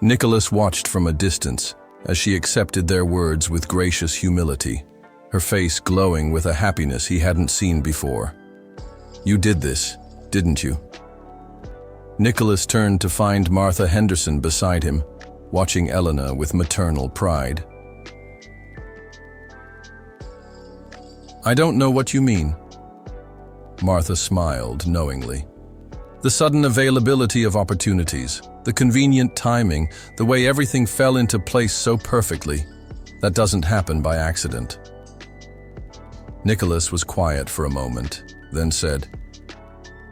Speaker 1: Nicholas watched from a distance as she accepted their words with gracious humility, her face glowing with a happiness he hadn't seen before. "You did this, didn't you?" Nicholas turned to find Martha Henderson beside him, watching Elena with maternal pride. "I don't know what you mean." Martha smiled knowingly. The sudden availability of opportunities, the convenient timing, the way everything fell into place so perfectly, that doesn't happen by accident. Nicholas was quiet for a moment, then said,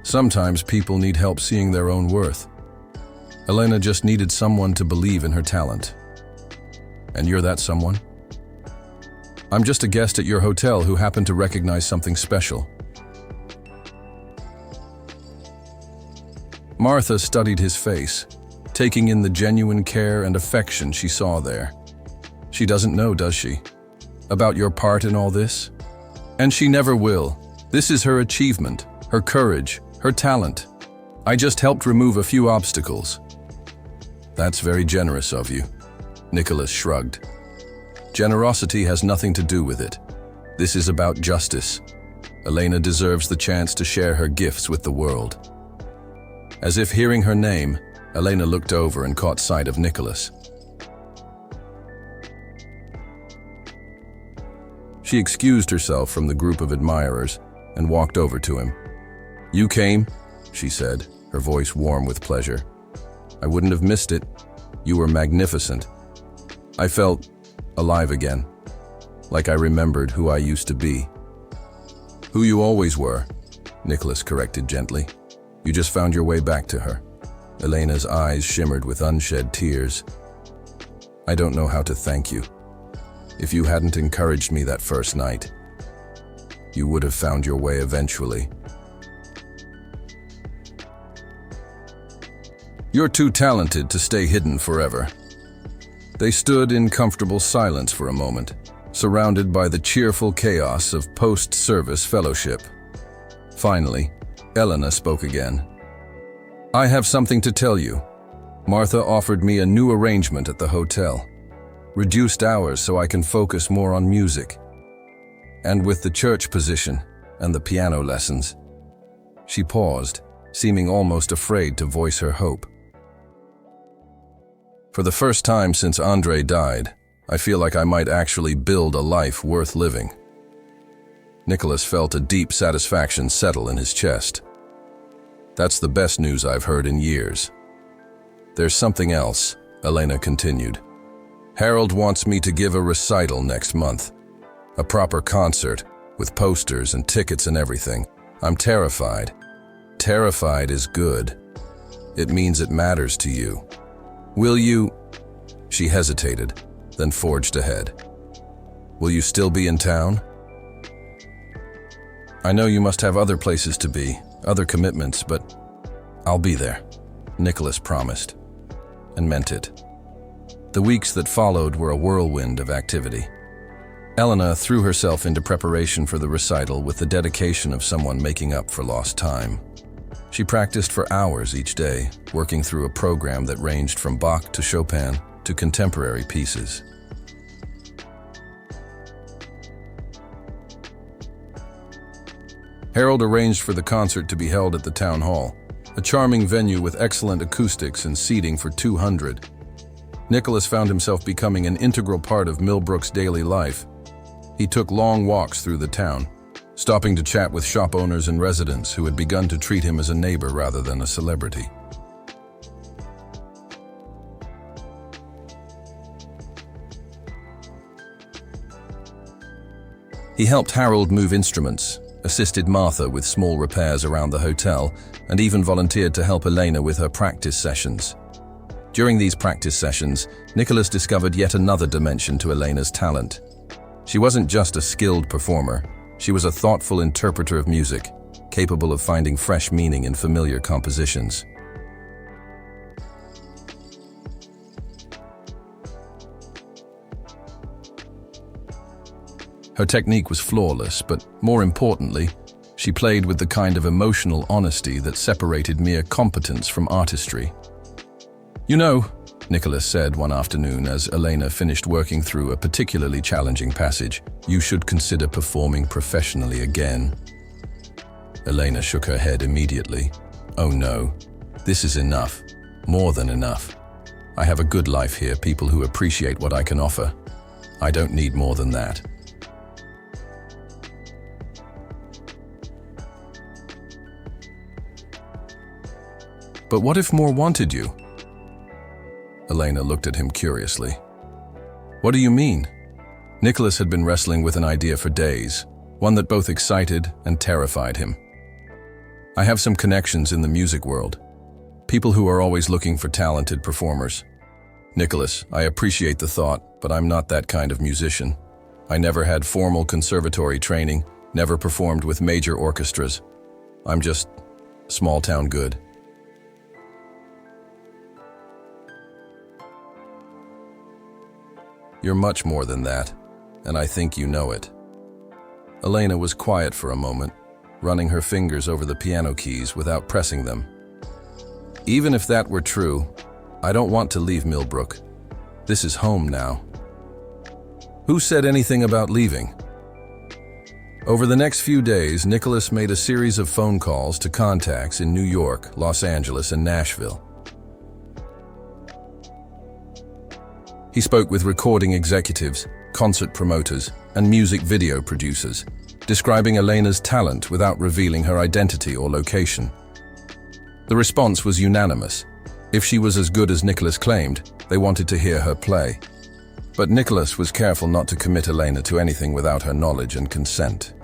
Speaker 1: "Sometimes people need help seeing their own worth. Elena just needed someone to believe in her talent. And you're that someone? I'm just a guest at your hotel who happened to recognize something special." Martha studied his face, taking in the genuine care and affection she saw there. "She doesn't know, does she? About your part in all this? And she never will. This is her achievement, her courage, her talent. I just helped remove a few obstacles." "That's very generous of you," Nicholas shrugged. "Generosity has nothing to do with it. This is about justice. Elena deserves the chance to share her gifts with the world." As if hearing her name, Elena looked over and caught sight of Nicholas. She excused herself from the group of admirers and walked over to him. "You came?" she said, her voice warm with pleasure. "I wouldn't have missed it. You were magnificent. I felt alive again, like I remembered who I used to be." "Who you always were," Nicholas corrected gently. "You just found your way back to her." Elena's eyes shimmered with unshed tears. "I don't know how to thank you. If you hadn't encouraged me that first night, you would have found your way eventually." "You're too talented to stay hidden forever." They stood in comfortable silence for a moment, surrounded by the cheerful chaos of post-service fellowship. Finally, Elena spoke again. "I have something to tell you. Martha offered me a new arrangement at the hotel. Reduced hours so I can focus more on music. And with the church position and the piano lessons." She paused, seeming almost afraid to voice her hope. "For the first time since Andre died, I feel like I might actually build a life worth living." Nicholas felt a deep satisfaction settle in his chest. "That's the best news I've heard in years." "There's something else," Elena continued. "Harold wants me to give a recital next month. A proper concert, with posters and tickets and everything. I'm terrified. Terrified is good. It means it matters to you. Will you—" She hesitated, then forged ahead. "Will you still be in town?" "I know you must have other places to be, other commitments, but I'll be there," Nicholas promised, and meant it. The weeks that followed were a whirlwind of activity. Elena threw herself into preparation for the recital with the dedication of someone making up for lost time. She practiced for hours each day, working through a program that ranged from Bach to Chopin to contemporary pieces. Harold arranged for the concert to be held at the town hall, a charming venue with excellent acoustics and seating for 200. Nicholas found himself becoming an integral part of Millbrook's daily life. He took long walks through the town, stopping to chat with shop owners and residents who had begun to treat him as a neighbor rather than a celebrity. He helped Harold move instruments, assisted Martha with small repairs around the hotel, and even volunteered to help Elena with her practice sessions. During these practice sessions, Nicholas discovered yet another dimension to Elena's talent. She wasn't just a skilled performer, she was a thoughtful interpreter of music, capable of finding fresh meaning in familiar compositions. Her technique was flawless, but more importantly, she played with the kind of emotional honesty that separated mere competence from artistry. "You know," Nicolas said one afternoon as Elena finished working through a particularly challenging passage, "you should consider performing professionally again." Elena shook her head immediately. "Oh no, this is enough, more than enough. I have a good life here, people who appreciate what I can offer. I don't need more than that." "But what if more wanted you?" Elena looked at him curiously. "What do you mean?" Nicolas had been wrestling with an idea for days, one that both excited and terrified him. "I have some connections in the music world. People who are always looking for talented performers. Nicolas, I appreciate the thought, but I'm not that kind of musician. I never had formal conservatory training, never performed with major orchestras. I'm just small-town good." "You're much more than that, and I think you know it." Elena was quiet for a moment, running her fingers over the piano keys without pressing them. "Even if that were true, I don't want to leave Millbrook. This is home now." "Who said anything about leaving?" Over the next few days, Nicolas made a series of phone calls to contacts in New York, Los Angeles, and Nashville. He spoke with recording executives, concert promoters, and music video producers, describing Elena's talent without revealing her identity or location. The response was unanimous. If she was as good as Nicolas claimed, they wanted to hear her play. But Nicolas was careful not to commit Elena to anything without her knowledge and consent.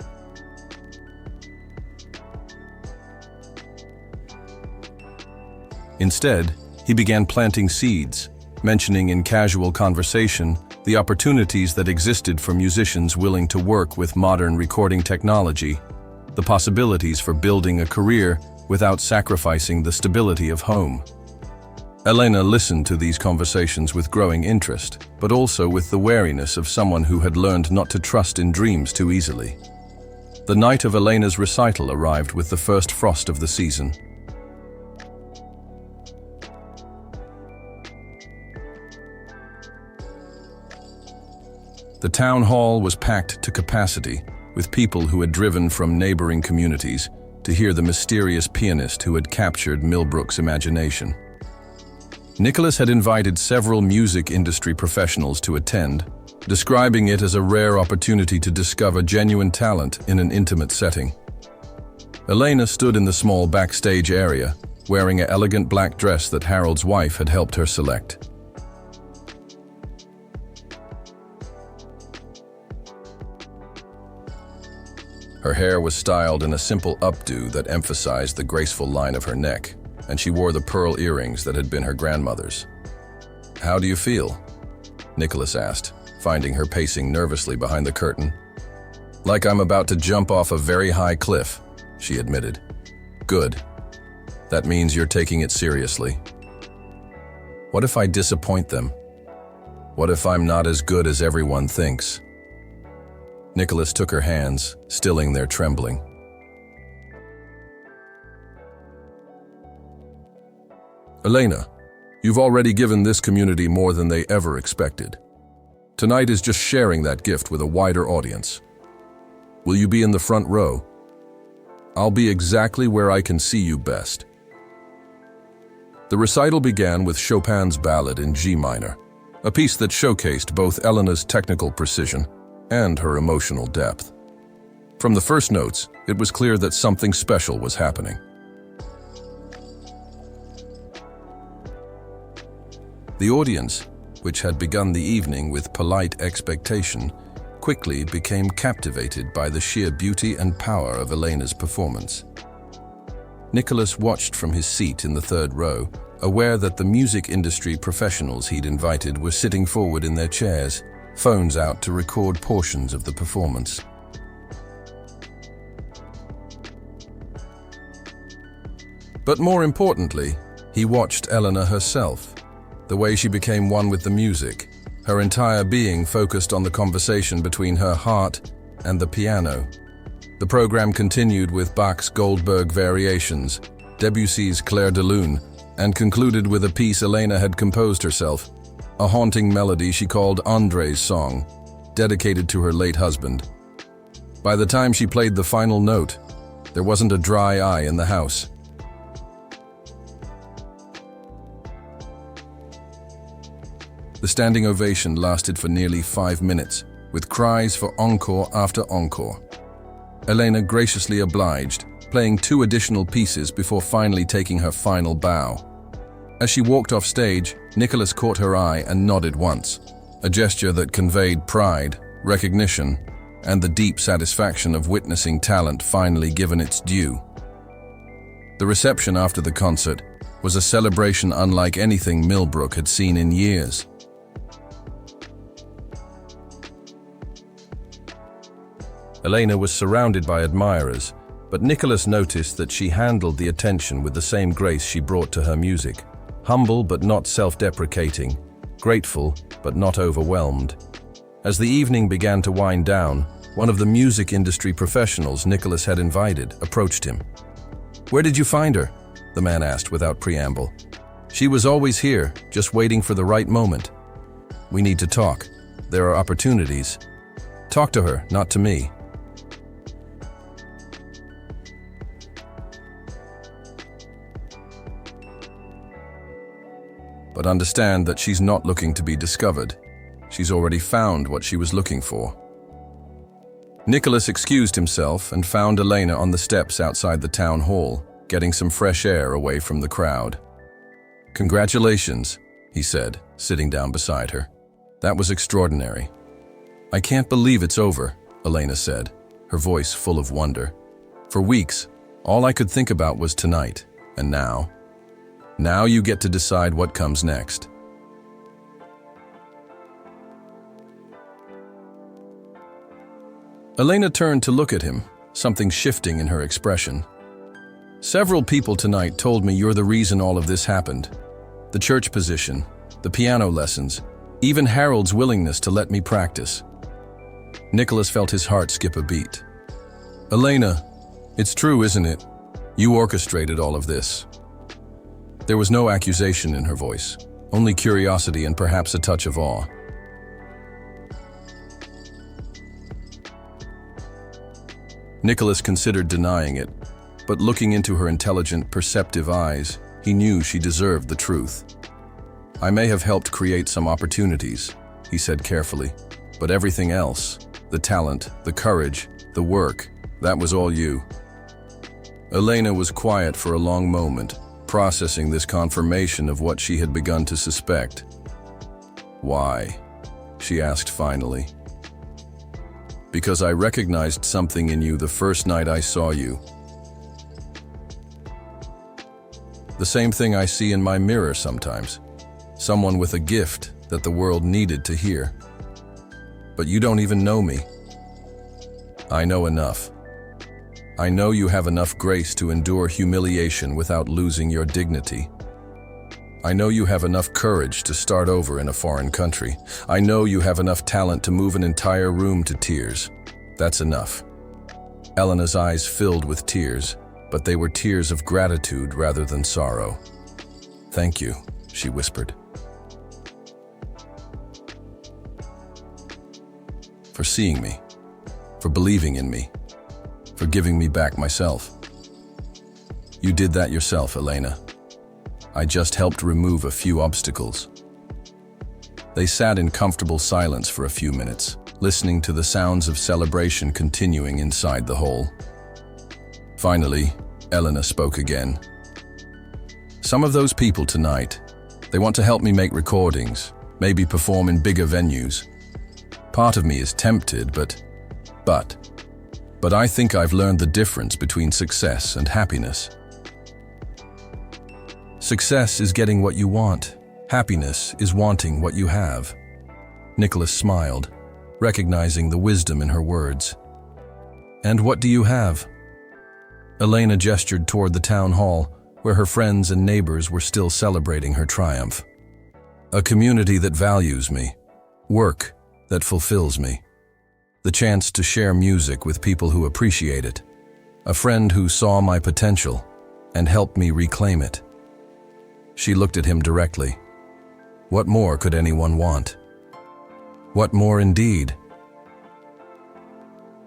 Speaker 1: Instead, he began planting seeds, mentioning in casual conversation the opportunities that existed for musicians willing to work with modern recording technology, the possibilities for building a career without sacrificing the stability of home. Elena listened to these conversations with growing interest, but also with the wariness of someone who had learned not to trust in dreams too easily. The night of Elena's recital arrived with the first frost of the season. The town hall was packed to capacity, with people who had driven from neighboring communities to hear the mysterious pianist who had captured Millbrook's imagination. Nicolas had invited several music industry professionals to attend, describing it as a rare opportunity to discover genuine talent in an intimate setting. Elena stood in the small backstage area, wearing an elegant black dress that Harold's wife had helped her select. Her hair was styled in a simple updo that emphasized the graceful line of her neck, and she wore the pearl earrings that had been her grandmother's. "How do you feel?" Nicolas asked, finding her pacing nervously behind the curtain. "Like I'm about to jump off a very high cliff," she admitted. "Good. That means you're taking it seriously." "What if I disappoint them? What if I'm not as good as everyone thinks?" Nicolas took her hands, stilling their trembling. "Elena, you've already given this community more than they ever expected. Tonight is just sharing that gift with a wider audience. Will you be in the front row? I'll be exactly where I can see you best." The recital began with Chopin's Ballad in G minor, a piece that showcased both Elena's technical precision and her emotional depth. From the first notes, it was clear that something special was happening. The audience, which had begun the evening with polite expectation, quickly became captivated by the sheer beauty and power of Elena's performance. Nicolas watched from his seat in the third row, aware that the music industry professionals he'd invited were sitting forward in their chairs, phones out to record portions of the performance. But more importantly, he watched Elena herself, the way she became one with the music, her entire being focused on the conversation between her heart and the piano. The program continued with Bach's Goldberg Variations, Debussy's Clair de Lune, and concluded with a piece Elena had composed herself, a haunting melody she called André's Song, dedicated to her late husband. By the time she played the final note, there wasn't a dry eye in the house. The standing ovation lasted for nearly 5 minutes, with cries for encore after encore. Elena graciously obliged, playing 2 additional pieces before finally taking her final bow. As she walked off stage, Nicolas caught her eye and nodded once, a gesture that conveyed pride, recognition, and the deep satisfaction of witnessing talent finally given its due. The reception after the concert was a celebration unlike anything Millbrook had seen in years. Elena was surrounded by admirers, but Nicolas noticed that she handled the attention with the same grace she brought to her music. Humble but not self-deprecating, grateful but not overwhelmed. As the evening began to wind down, one of the music industry professionals Nicolas had invited approached him. "Where did you find her?" the man asked without preamble. "She was always here, just waiting for the right moment. We need to talk. There are opportunities. Talk to her, not to me." But understand that she's not looking to be discovered. She's already found what she was looking for. Nicolas excused himself and found Elena on the steps outside the town hall, getting some fresh air away from the crowd. "Congratulations," he said, sitting down beside her. "That was extraordinary." "I can't believe it's over," Elena said, her voice full of wonder. "For weeks, all I could think about was tonight, and now you get to decide what comes next." Elena turned to look at him, something shifting in her expression. "Several people tonight told me you're the reason all of this happened. The church position, the piano lessons, even Harold's willingness to let me practice." Nicolas felt his heart skip a beat. "Elena, it's true, isn't it? You orchestrated all of this." There was no accusation in her voice, only curiosity and perhaps a touch of awe. Nicolas considered denying it, but looking into her intelligent, perceptive eyes, he knew she deserved the truth. "I may have helped create some opportunities," he said carefully, "but everything else, the talent, the courage, the work, that was all you." Elena was quiet for a long moment, processing this confirmation of what she had begun to suspect. "Why?" she asked finally. "Because I recognized something in you the first night I saw you. The same thing I see in my mirror sometimes. Someone with a gift that the world needed to hear. But you don't even know me. I know enough. I know you have enough grace to endure humiliation without losing your dignity. I know you have enough courage to start over in a foreign country. I know you have enough talent to move an entire room to tears. That's enough." Elena's eyes filled with tears, but they were tears of gratitude rather than sorrow. "Thank you," she whispered. "For seeing me, for believing in me, for giving me back myself. You did that yourself, Elena. I just helped remove a few obstacles." They sat in comfortable silence for a few minutes, listening to the sounds of celebration continuing inside the hall. Finally, Elena spoke again. "Some of those people tonight, they want to help me make recordings, maybe perform in bigger venues. Part of me is tempted, but I think I've learned the difference between success and happiness. Success is getting what you want. Happiness is wanting what you have. Nicholas smiled, recognizing the wisdom in her words. "And what do you have?" Elena gestured toward the town hall, where her friends and neighbors were still celebrating her triumph. "A community that values me, work that fulfills me, the chance to share music with people who appreciate it, a friend who saw my potential and helped me reclaim it." She looked at him directly. What more could anyone want? What more indeed?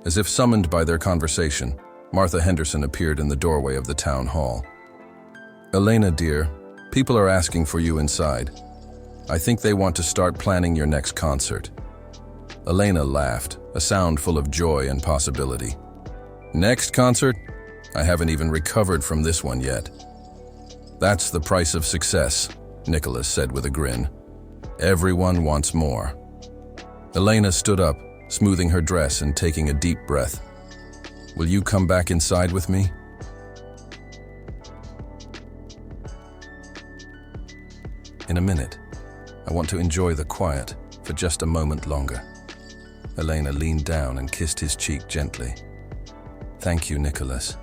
Speaker 1: As if summoned by their conversation, Martha Henderson appeared in the doorway of the town hall. "Elena, dear, people are asking for you inside. I think they want to start planning your next concert." Elena laughed, a sound full of joy and possibility. "Next concert? I haven't even recovered from this one yet." "That's the price of success," Nicholas said with a grin. "Everyone wants more." Elena stood up, smoothing her dress and taking a deep breath. "Will you come back inside with me?" "In a minute. I want to enjoy the quiet for just a moment longer." Elena leaned down and kissed his cheek gently. "Thank you, Nicholas,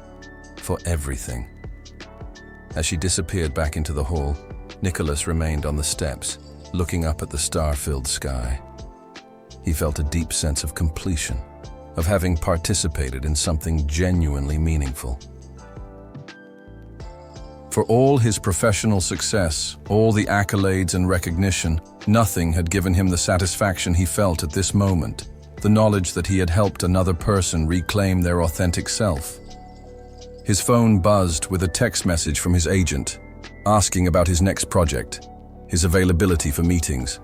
Speaker 1: for everything." As she disappeared back into the hall, Nicholas remained on the steps, looking up at the star-filled sky. He felt a deep sense of completion, of having participated in something genuinely meaningful. For all his professional success, all the accolades and recognition, nothing had given him the satisfaction he felt at this moment, the knowledge that he had helped another person reclaim their authentic self. His phone buzzed with a text message from his agent, asking about his next project, his availability for meetings.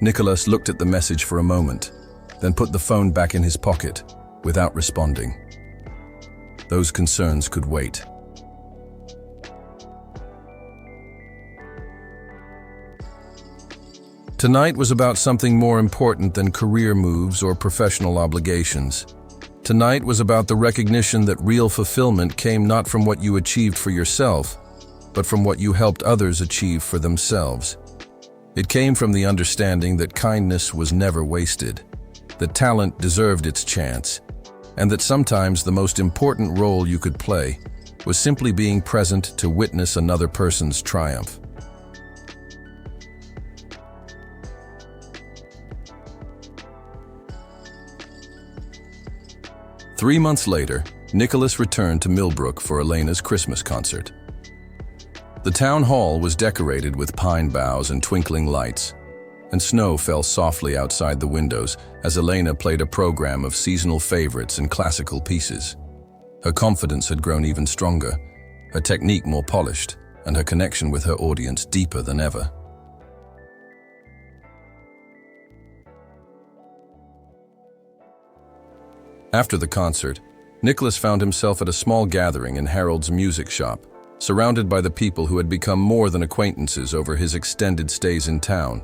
Speaker 1: Nicholas looked at the message for a moment, then put the phone back in his pocket, without responding. Those concerns could wait. Tonight was about something more important than career moves or professional obligations. Tonight was about the recognition that real fulfillment came not from what you achieved for yourself, but from what you helped others achieve for themselves. It came from the understanding that kindness was never wasted, that talent deserved its chance, and that sometimes the most important role you could play was simply being present to witness another person's triumph. Three months later, Nicholas returned to Millbrook for Elena's Christmas concert. The town hall was decorated with pine boughs and twinkling lights, and snow fell softly outside the windows as Elena played a program of seasonal favorites and classical pieces. Her confidence had grown even stronger, her technique more polished, and her connection with her audience deeper than ever. After the concert, Nicholas found himself at a small gathering in Harold's music shop, surrounded by the people who had become more than acquaintances over his extended stays in town.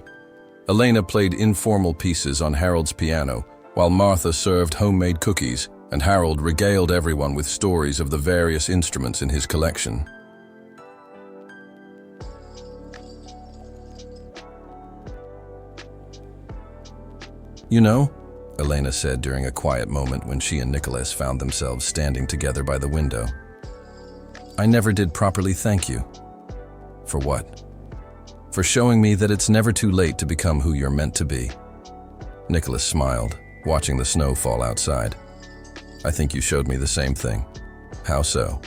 Speaker 1: Elena played informal pieces on Harold's piano, while Martha served homemade cookies, and Harold regaled everyone with stories of the various instruments in his collection. "You know," Elena said during a quiet moment when she and Nicholas found themselves standing together by the window, "I never did properly thank you." "For what?" "For showing me that it's never too late to become who you're meant to be." Nicholas smiled, watching the snow fall outside. "I think you showed me the same thing." "How so?"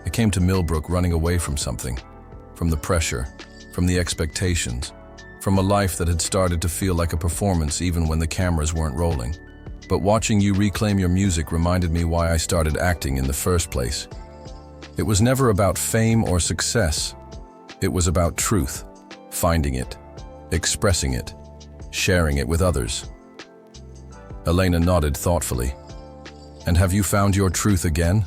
Speaker 1: "I came to Millbrook running away from something, from the pressure, from the expectations, from a life that had started to feel like a performance even when the cameras weren't rolling. But watching you reclaim your music reminded me why I started acting in the first place. It was never about fame or success. It was about truth, finding it, expressing it, sharing it with others." Elena nodded thoughtfully. "And have you found your truth again?"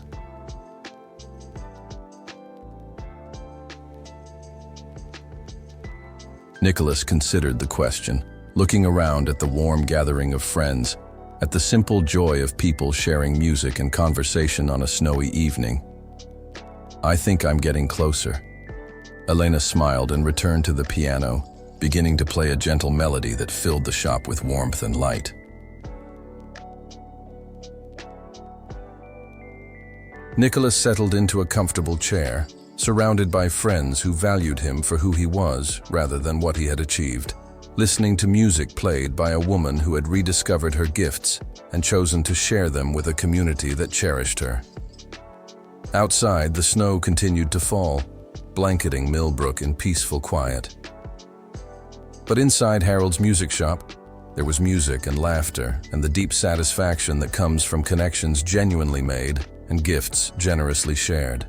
Speaker 1: Nicholas considered the question, looking around at the warm gathering of friends, at the simple joy of people sharing music and conversation on a snowy evening. "I think I'm getting closer." Elena smiled and returned to the piano, beginning to play a gentle melody that filled the shop with warmth and light. Nicolas settled into a comfortable chair, surrounded by friends who valued him for who he was rather than what he had achieved, listening to music played by a woman who had rediscovered her gifts and chosen to share them with a community that cherished her. Outside, the snow continued to fall, blanketing Millbrook in peaceful quiet. But inside Harold's music shop, there was music and laughter and the deep satisfaction that comes from connections genuinely made and gifts generously shared.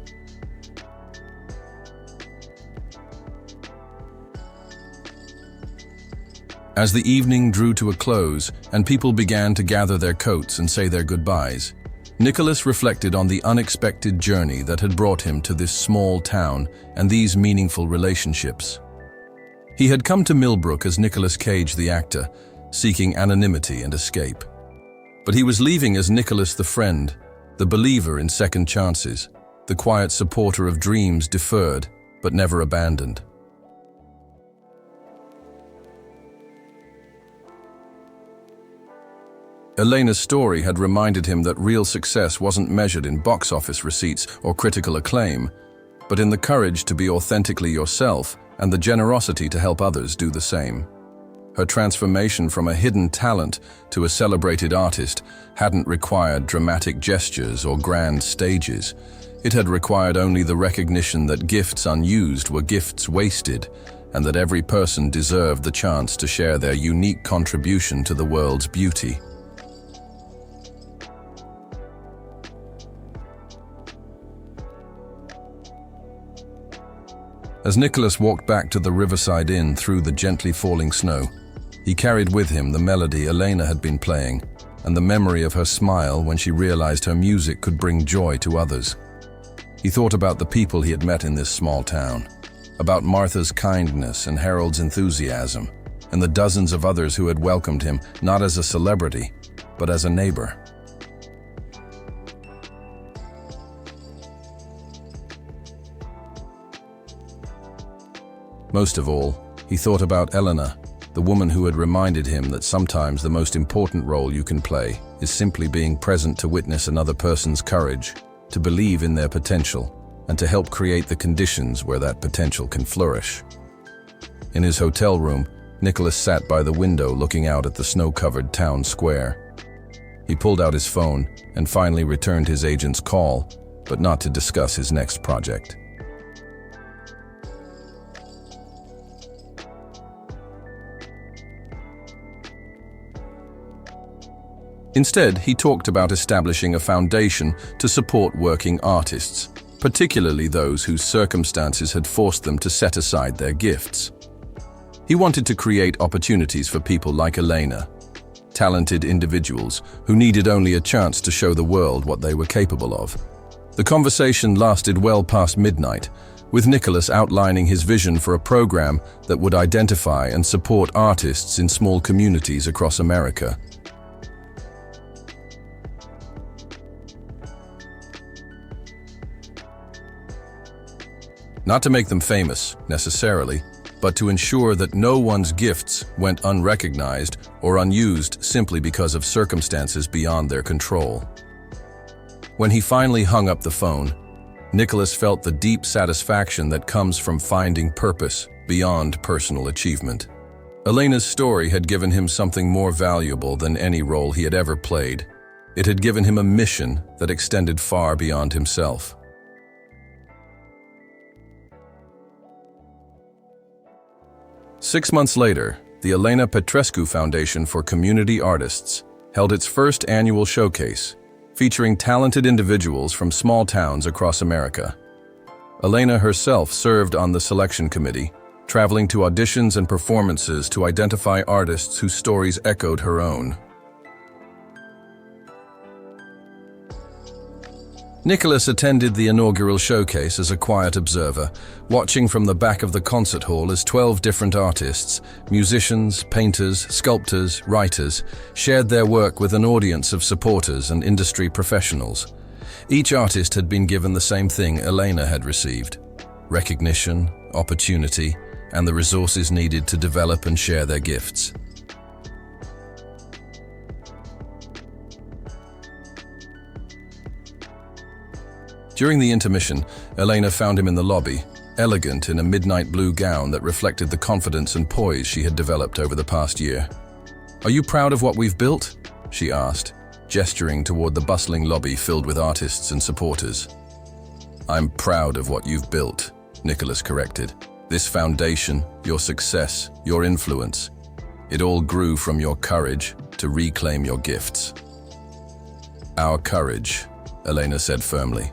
Speaker 1: As the evening drew to a close and people began to gather their coats and say their goodbyes, Nicolas reflected on the unexpected journey that had brought him to this small town and these meaningful relationships. He had come to Millbrook as Nicolas Cage the actor, seeking anonymity and escape. But he was leaving as Nicolas the friend, the believer in second chances, the quiet supporter of dreams deferred but never abandoned. Elena's story had reminded him that real success wasn't measured in box office receipts or critical acclaim, but in the courage to be authentically yourself and the generosity to help others do the same. Her transformation from a hidden talent to a celebrated artist hadn't required dramatic gestures or grand stages. It had required only the recognition that gifts unused were gifts wasted, and that every person deserved the chance to share their unique contribution to the world's beauty. As Nicolas walked back to the Riverside Inn through the gently falling snow, he carried with him the melody Elena had been playing and the memory of her smile when she realized her music could bring joy to others. He thought about the people he had met in this small town, about Martha's kindness and Harold's enthusiasm, and the dozens of others who had welcomed him not as a celebrity, but as a neighbor. Most of all, he thought about Elena, the woman who had reminded him that sometimes the most important role you can play is simply being present to witness another person's courage, to believe in their potential, and to help create the conditions where that potential can flourish. In his hotel room, Nicolas sat by the window looking out at the snow-covered town square. He pulled out his phone and finally returned his agent's call, but not to discuss his next project. Instead, he talked about establishing a foundation to support working artists, particularly those whose circumstances had forced them to set aside their gifts. He wanted to create opportunities for people like Elena, talented individuals who needed only a chance to show the world what they were capable of. The conversation lasted well past midnight, with Nicolas outlining his vision for a program that would identify and support artists in small communities across America. Not to make them famous, necessarily, but to ensure that no one's gifts went unrecognized or unused simply because of circumstances beyond their control. When he finally hung up the phone, Nicolas felt the deep satisfaction that comes from finding purpose beyond personal achievement. Elena's story had given him something more valuable than any role he had ever played. It had given him a mission that extended far beyond himself. 6 months later, the Elena Petrescu Foundation for Community Artists held its first annual showcase, featuring talented individuals from small towns across America. Elena herself served on the selection committee, traveling to auditions and performances to identify artists whose stories echoed her own. Nicolas attended the inaugural showcase as a quiet observer, watching from the back of the concert hall as 12 different artists, musicians, painters, sculptors, writers, shared their work with an audience of supporters and industry professionals. Each artist had been given the same thing Elena had received: recognition, opportunity, and the resources needed to develop and share their gifts. During the intermission, Elena found him in the lobby, elegant in a midnight blue gown that reflected the confidence and poise she had developed over the past year. "Are you proud of what we've built?" she asked, gesturing toward the bustling lobby filled with artists and supporters. "I'm proud of what you've built," Nicolas corrected. "This foundation, your success, your influence, it all grew from your courage to reclaim your gifts." "Our courage," Elena said firmly.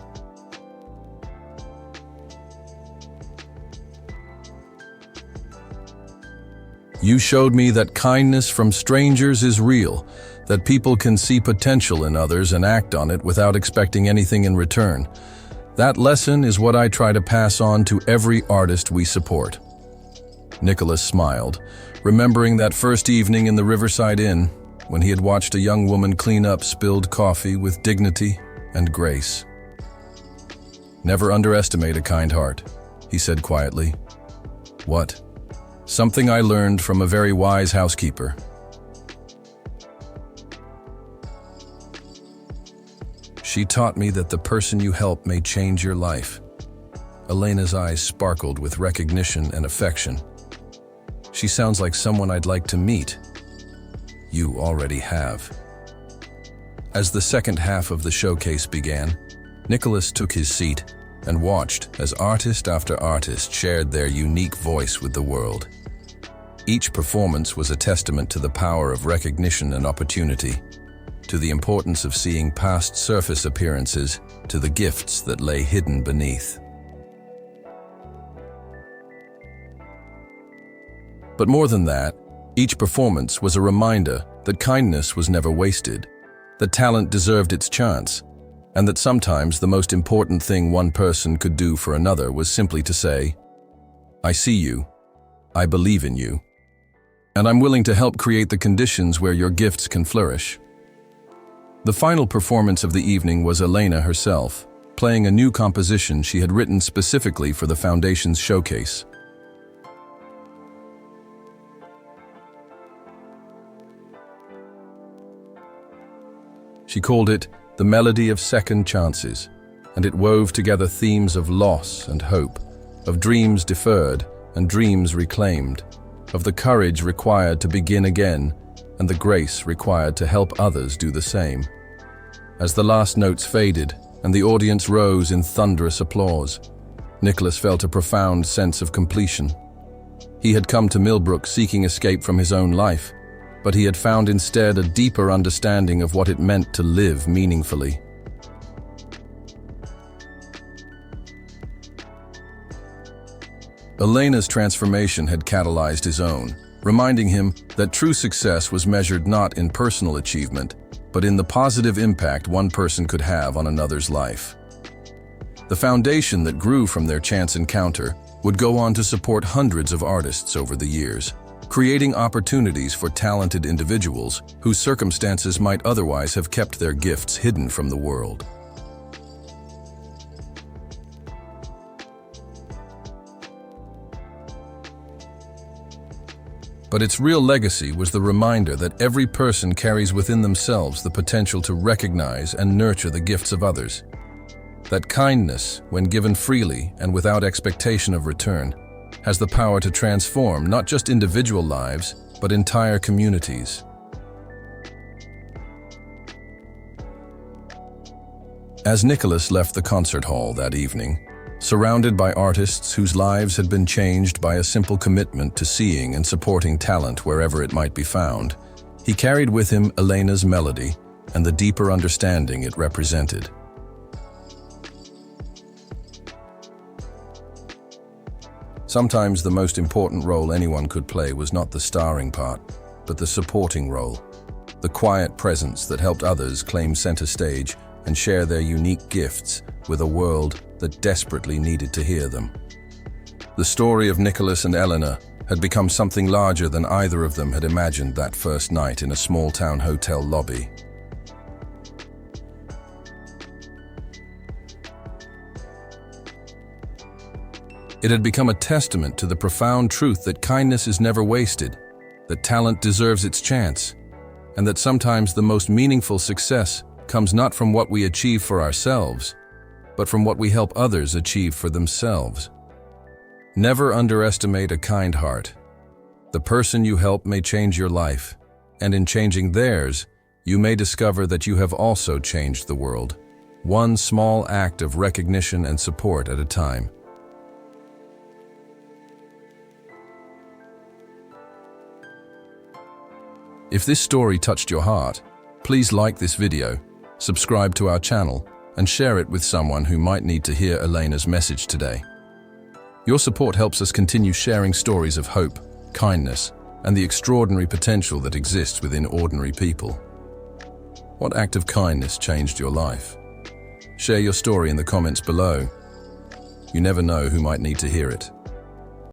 Speaker 1: "You showed me that kindness from strangers is real, that people can see potential in others and act on it without expecting anything in return. That lesson is what I try to pass on to every artist we support." Nicolas smiled, remembering that first evening in the Riverside Inn, when he had watched a young woman clean up spilled coffee with dignity and grace. "Never underestimate a kind heart," he said quietly. "What?" "Something I learned from a very wise housekeeper." "She taught me that the person you help may change your life." Elena's eyes sparkled with recognition and affection. "She sounds like someone I'd like to meet." "You already have." As the second half of the showcase began, Nicolas took his seat and watched as artist after artist shared their unique voice with the world. Each performance was a testament to the power of recognition and opportunity, to the importance of seeing past surface appearances, to the gifts that lay hidden beneath. But more than that, each performance was a reminder that kindness was never wasted, that talent deserved its chance, and that sometimes the most important thing one person could do for another was simply to say, "I see you, I believe in you, and I'm willing to help create the conditions where your gifts can flourish." The final performance of the evening was Elena herself, playing a new composition she had written specifically for the Foundation's showcase. She called it "The Melody of Second Chances," and it wove together themes of loss and hope, of dreams deferred and dreams reclaimed, of the courage required to begin again and the grace required to help others do the same. As the last notes faded and the audience rose in thunderous applause, Nicolas felt a profound sense of completion. He had come to Millbrook seeking escape from his own life, but he had found instead a deeper understanding of what it meant to live meaningfully. Elena's transformation had catalyzed his own, reminding him that true success was measured not in personal achievement, but in the positive impact one person could have on another's life. The foundation that grew from their chance encounter would go on to support hundreds of artists over the years, creating opportunities for talented individuals whose circumstances might otherwise have kept their gifts hidden from the world. But its real legacy was the reminder that every person carries within themselves the potential to recognize and nurture the gifts of others. That kindness, when given freely and without expectation of return, has the power to transform not just individual lives, but entire communities. As Nicolas left the concert hall that evening, surrounded by artists whose lives had been changed by a simple commitment to seeing and supporting talent wherever it might be found, he carried with him Elena's melody and the deeper understanding it represented. Sometimes the most important role anyone could play was not the starring part, but the supporting role, the quiet presence that helped others claim center stage and share their unique gifts with a world that desperately needed to hear them. The story of Nicolas and Elena had become something larger than either of them had imagined that first night in a small-town hotel lobby. It had become a testament to the profound truth that kindness is never wasted, that talent deserves its chance, and that sometimes the most meaningful success comes not from what we achieve for ourselves, but from what we help others achieve for themselves. Never underestimate a kind heart. The person you help may change your life, and in changing theirs, you may discover that you have also changed the world, one small act of recognition and support at a time. If this story touched your heart, please like this video, subscribe to our channel, and share it with someone who might need to hear Elena's message today. Your support helps us continue sharing stories of hope, kindness, and the extraordinary potential that exists within ordinary people. What act of kindness changed your life? Share your story in the comments below. You never know who might need to hear it.